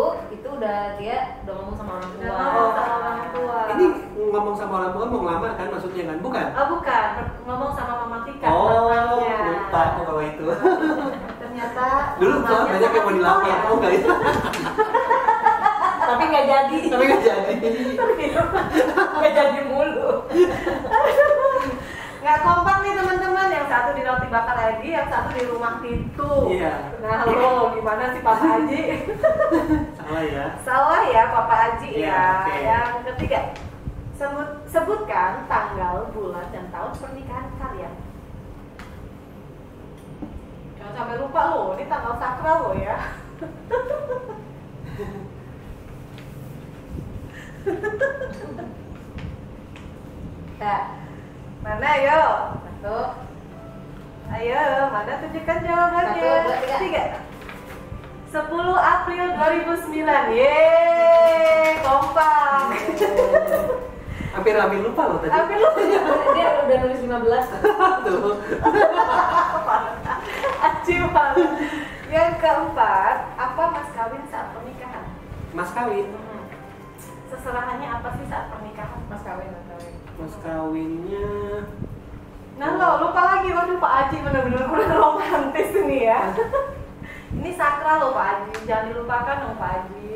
udah dia udah ngomong sama orang tua. Udah ngomong sama orang tua. Ini ngomong sama orang tua mau ngelamar kan maksudnya kan? Bukan? Oh bukan, ngomong sama Mama Tika. Oh, mamanya. lupa aku kalau itu. Ternyata Dulu soal mamanya banyak yang mau sama dilamar, Tika oh enggak itu? Tapi nggak jadi. Tapi nggak jadi. Nggak jadi mulu. Nggak kompak nih teman-teman, yang satu di roti bakar Edi, yang satu di rumah Titu. Iya. Nah lo gimana sih Papa Haji? Salah ya. Salah ya Papa Haji Iya, ya. oke. Yang ketiga, sebutkan tanggal, bulan, dan tahun pernikahan kalian. Jangan sampai lupa lo, ini tanggal sakral lo ya. Ya, Mana ayo? satu. Ayo, mana tunjukkan jawabannya? 1, 2, 3. 10 April 2009. Yeay, kompak. Hampir lupa loh tadi. Tapi lu Dia udah nulis 15. Tuh. Aci banget. Yang keempat, apa mas kawin saat pernikahan? Mas kawin. Seserahannya apa sih saat pernikahan? Mas kawin. Mas kawinnya Nah lo lupa lagi, waduh Pak Haji bener-bener kurang romantis ini ya. Ini sakral loh Pak Haji, jangan dilupakan dong Pak Haji.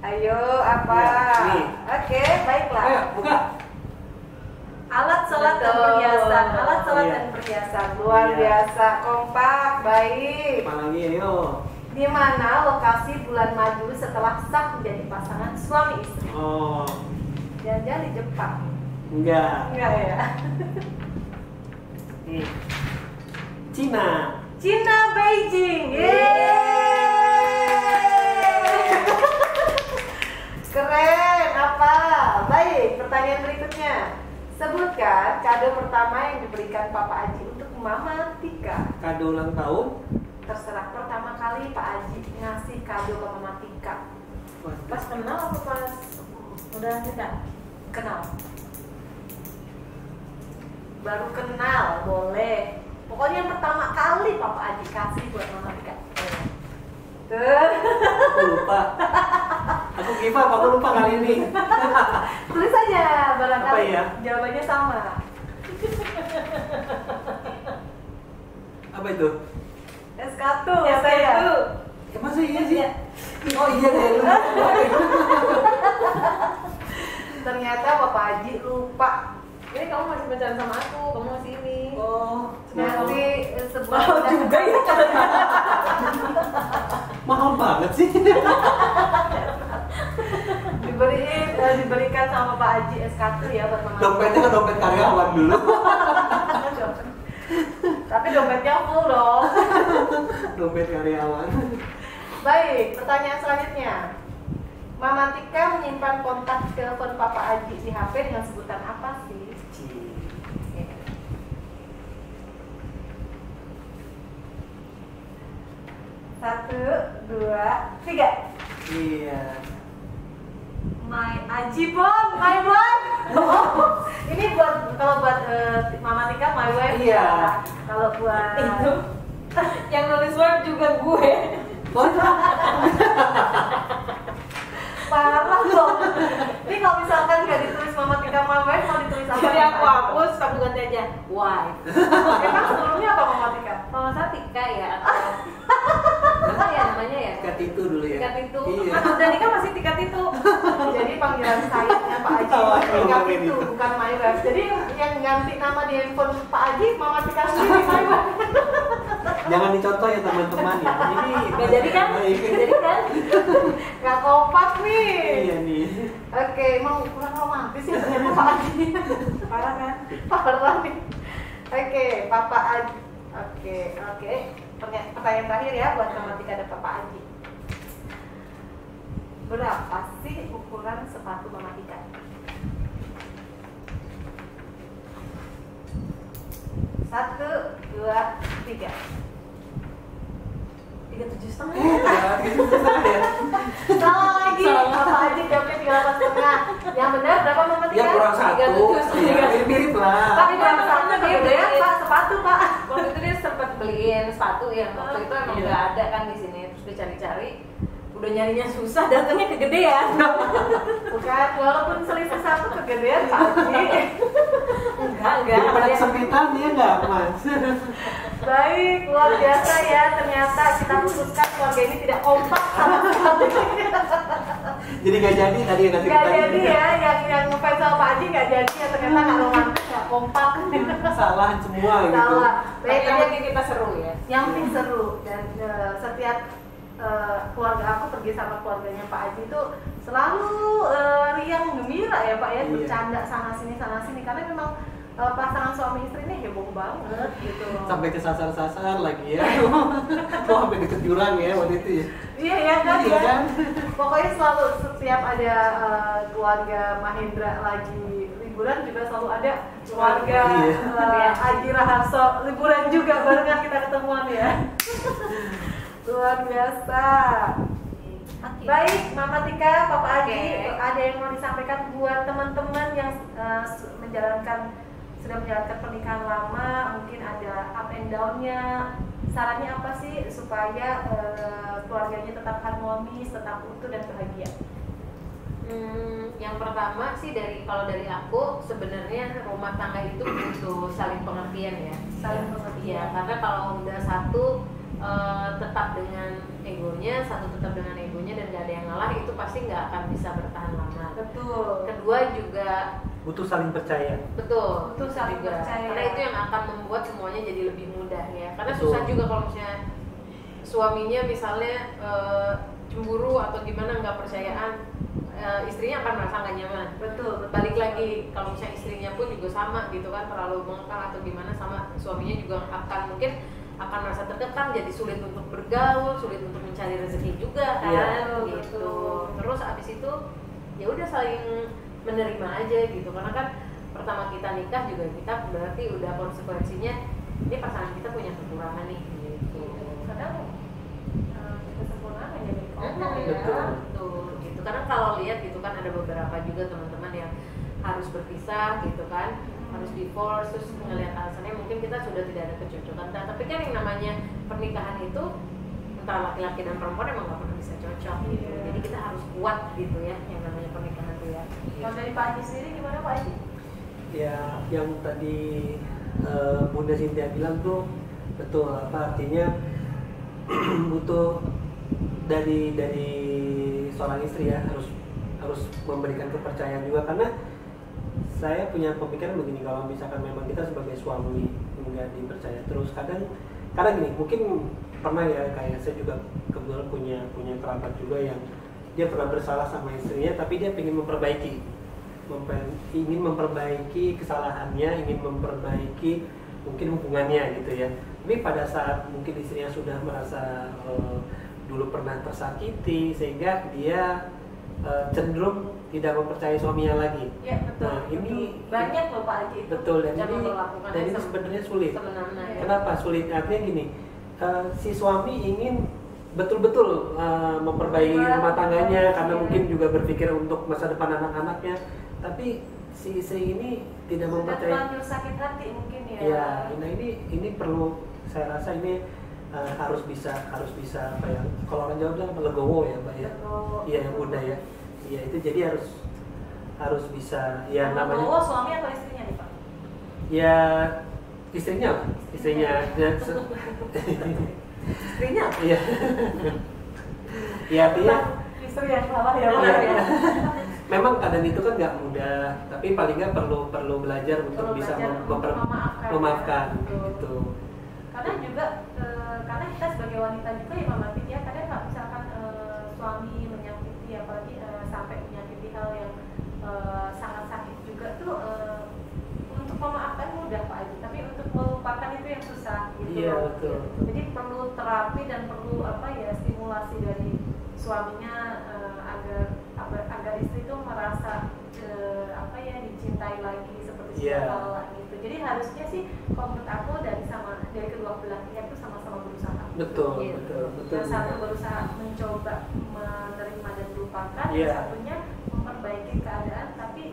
Ayo apa? Ya, nih. Oke, baiklah. ayo buka. Alat sholat dan Betul. perhiasan, alat sholat Iya. dan perhiasan luar Iya. biasa, kompak, baik. Apa lagi ayo. Di mana lokasi bulan madu setelah sah menjadi pasangan suami istri? Oh, Jangan-jangan di Jepang? enggak. Enggak ya? Nih. Cina. Cina, Beijing. Yeay. Keren, apa? Baik, pertanyaan berikutnya. Sebutkan kado pertama yang diberikan Papa Aji untuk Mama Tika. Kado ulang tahun. Terserah, pertama kali Pak Aji ngasih kado ke Mama Tika. Pas kenal apa pas udah nikah? Kenal. Baru kenal, boleh. Pokoknya yang pertama kali Papa Aji kasih buat Mama Tika. Tuh. Aku lupa. Aku give up, aku lupa kali ini. Tulis aja, barangkali Apa ya? jawabannya sama. Apa itu? S1 Ya saya. Ya, masa iya sih? Oh iya deh, lupa. Ternyata Papa Haji lupa. Ini kamu masih pacaran sama aku, kamu masih ini. Oh, Nanti sebuah Mahal juga ya. mahal banget sih. diberikan sama Pak Haji S1 ya buat Mama. Dompetnya kan dompet karyawan dulu. Tapi dompetnya full dong. Dompet karyawan. Baik, pertanyaan selanjutnya. Mama Tika menyimpan kontak telepon Papa Haji di HP dengan sebutan apa sih? Satu, dua, tiga. Iya. My Aji Bon, my wife. Oh, ini buat kalau buat Mama Tika my wife. Iya. Kalau buat Itu yang nulis web juga gue. parah dong. Ini kalau misalkan nggak ditulis Mama Tika my wife, mau ditulis apa? Jadi aku hapus, aku ganti aja why. Emang sebelumnya apa Mama Tika? Kalau saya Tika ya atau apa ya namanya ya? Kat itu dulu ya. Tika itu. Iya. Dan Nika masih Tika itu. Jadi panggilan sayapnya Pak Haji Tahu, itu Tika ngomongin itu, itu. bukan my wife. Jadi yang ganti nama di handphone Pak Haji Mama Tika sendiri my wife. Jangan dicontoh ya teman-teman ya. Ini Gak jadi kan? baik. Gak jadi kan? Gak kompak nih. Iya nih. Oke, emang kurang romantis ya ternyata Pak Haji. Parah kan? Parah nih. Oke, Papa Haji. Oke. Pertanyaan terakhir ya buat Mama Tika dan Papa Haji. Berapa sih ukuran sepatu Mama Tika? Satu, dua, tiga. 37,5. Ya, gitu ya. Salah lagi. Papa Haji jawabnya 38,5. Yang benar berapa Mama Tika? Ya kurang satu. 37,5. Iya, mirip-mirip lah. Tapi kurang satu Dia kegedean beliin. Pak, sepatu Pak. Waktu itu dia sempat beliin sepatu yang waktu itu emang Iya. nggak ada kan di sini, terus dia cari-cari, udah nyarinya susah, datangnya kegedean. Bukan, walaupun selisih satu kegedean Pak Haji. Enggak. Daripada Dia- kesempitan ya enggak, Mas. Baik, luar biasa ya. Ternyata kita putuskan keluarga ini tidak kompak sama sekali. Jadi nggak jadi tadi yang ngasih Gak pertanyaan. jadi ya, yang ngefans sama Pak Haji gak jadi ya. Ternyata gak romantis, gak kompak. Salah semua gitu. Salah. Tapi Baik, yang tadi penting kita seru ya. yang penting seru. Dan setiap keluarga aku pergi sama keluarganya Pak Haji itu selalu riang gembira ya Pak ya. Iya. Bercanda sana sini karena memang pasangan suami istri ini heboh banget gitu. Sampai kesasar-sasar lagi ya. Oh, sampai deket jurang ya waktu itu ya. Iya ya kan Iya ya. kan? Pokoknya selalu setiap ada keluarga Mahendra lagi liburan juga selalu ada keluarga Iya. Haji Raharso liburan juga barengan kita ketemuan ya. Luar biasa. Baik, Mama Tika, Papa Haji, Oke. ada yang mau disampaikan buat teman-teman yang sudah menjalankan pernikahan lama, mungkin ada up and down-nya. Sarannya apa sih supaya keluarganya tetap harmonis, tetap utuh dan bahagia? Yang pertama sih kalau dari aku sebenarnya rumah tangga itu butuh saling pengertian ya. Saling pengertian. Iya, karena kalau udah satu tetap dengan egonya, satu tetap dengan egonya dan gak ada yang ngalah, itu pasti nggak akan bisa bertahan lama. Betul. Kedua juga Butuh saling percaya. betul Betul, saling juga. percaya. Karena itu yang akan membuat semuanya jadi lebih mudah ya. Karena Betul. susah juga kalau misalnya suaminya misalnya cemburu atau gimana, nggak percayaan, istrinya akan merasa nggak nyaman. Betul. Balik lagi kalau misalnya istrinya pun juga sama gitu kan, terlalu mengekang atau gimana, sama suaminya juga mungkin akan merasa terkekang, jadi sulit untuk bergaul, sulit untuk mencari rezeki juga kan. Iya. Gitu. Betul. Terus abis itu ya udah saling menerima aja gitu, karena kan pertama kita nikah juga kita berarti udah konsekuensinya ini pasangan kita punya kekurangan nih gitu. Kadang kesempurnaan hanya milik Allah ya. Betul gitu. Karena kalau lihat gitu kan ada beberapa juga teman-teman yang harus berpisah gitu kan, harus divorce, terus ngelihat alasannya mungkin kita sudah tidak ada kecocokan. Nah, tapi kan yang namanya pernikahan itu antara laki-laki dan perempuan emang gak pernah bisa cocok gitu. Jadi kita harus kuat gitu ya yang namanya pernikahan itu ya. Kalau dari Pak Haji sendiri gimana Pak Haji? Ya, yang tadi Bunda Cynthia bilang tuh betul, apa artinya butuh dari seorang istri ya, harus memberikan kepercayaan juga, karena saya punya pemikiran begini, kalau misalkan memang kita sebagai suami nggak dipercaya terus, kadang gini, mungkin pernah ya, kayak saya juga kebetulan punya kerabat juga yang dia pernah bersalah sama istrinya, tapi dia ingin memperbaiki kesalahannya, ingin memperbaiki mungkin hubungannya gitu ya. Tapi pada saat mungkin istrinya sudah merasa dulu pernah tersakiti, sehingga dia cenderung tidak mempercayai suaminya lagi. Ya betul. Nah, ini banyak loh Pak Haji itu. Betul, dan yang ini memperlakukannya sebenarnya sulit. Sebenarnya ya. Kenapa sulit? Artinya gini, si suami ingin betul-betul memperbaiki rumah tangganya karena mungkin juga berpikir untuk masa depan anak-anaknya, tapi si istri ini tidak mempercayai. Terlanjur sakit hati mungkin ya. Ya, nah ini perlu, saya rasa ini harus bisa apa ya? Kalau orang Jawa bilang legowo ya, Mbak ya. Iya, yang muda ya. Iya, itu jadi harus bisa ya namanya. Legowo suami atau istrinya nih Pak? Ya istrinya. Istrinya. Iya. Ya artinya istri yang salah ya Pak. Iya. Memang keadaan itu kan nggak mudah, tapi paling nggak perlu belajar untuk bisa memaafkan gitu. Karena juga karena kita sebagai wanita juga ya Mama Titi ya, kadang nggak misalkan suami menyakiti, apalagi sampai menyakiti hal yang sangat sakit juga tuh, untuk memaafkan mudah Pak Haji, tapi untuk melupakan itu yang susah gitu. Iya betul. Jadi perlu terapi dan perlu stimulasi dari suaminya agar istri itu merasa dicintai lagi seperti sekolah gitu. Jadi harusnya sih kalau menurut aku dari kedua belah pihak itu sama-sama berusaha. Betul. Yang satu berusaha mencoba menerima dan melupakan, yang satunya memperbaiki keadaan, tapi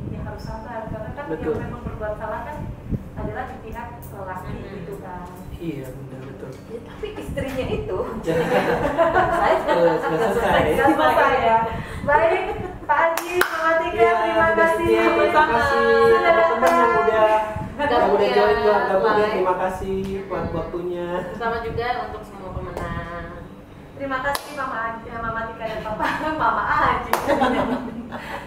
ya harus sabar karena kan yang memang berbuat salah kan adalah di pihak laki gitu kan. Iya betul. Ya, tapi istrinya itu saya selesai ya. Baik, Pak Haji, Mama Tika, terima kasih. Terima kasih teman-teman yang udah join gabungnya. Terima kasih buat waktunya. Sama juga untuk semua pemenang. Terima kasih Mama Tika dan Mama Haji.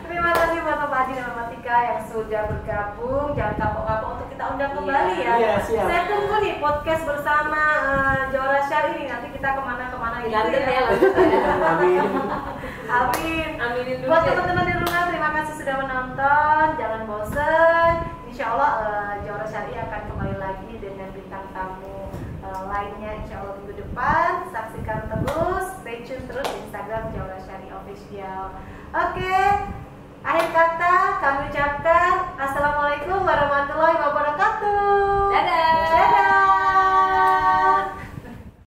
Terima kasih buat Papa Haji dan Mama Tika yang sudah bergabung. Jangan kapok-kapok untuk kita undang kembali ya. Iya, siap. Saya tunggu nih podcast bersama Jawara Syari ini. Nanti kita kemana-kemana gitu ya. Amin. Aminin dulu. Buat teman-teman di rumah, terima kasih sudah menonton. Jangan bosen. Insya Allah Jawara Syari akan kembali lagi dengan bintang tamu lainnya insya Allah minggu depan. Saksikan terus, stay tune terus di Instagram Jawara Syari Official. Oke, akhir kata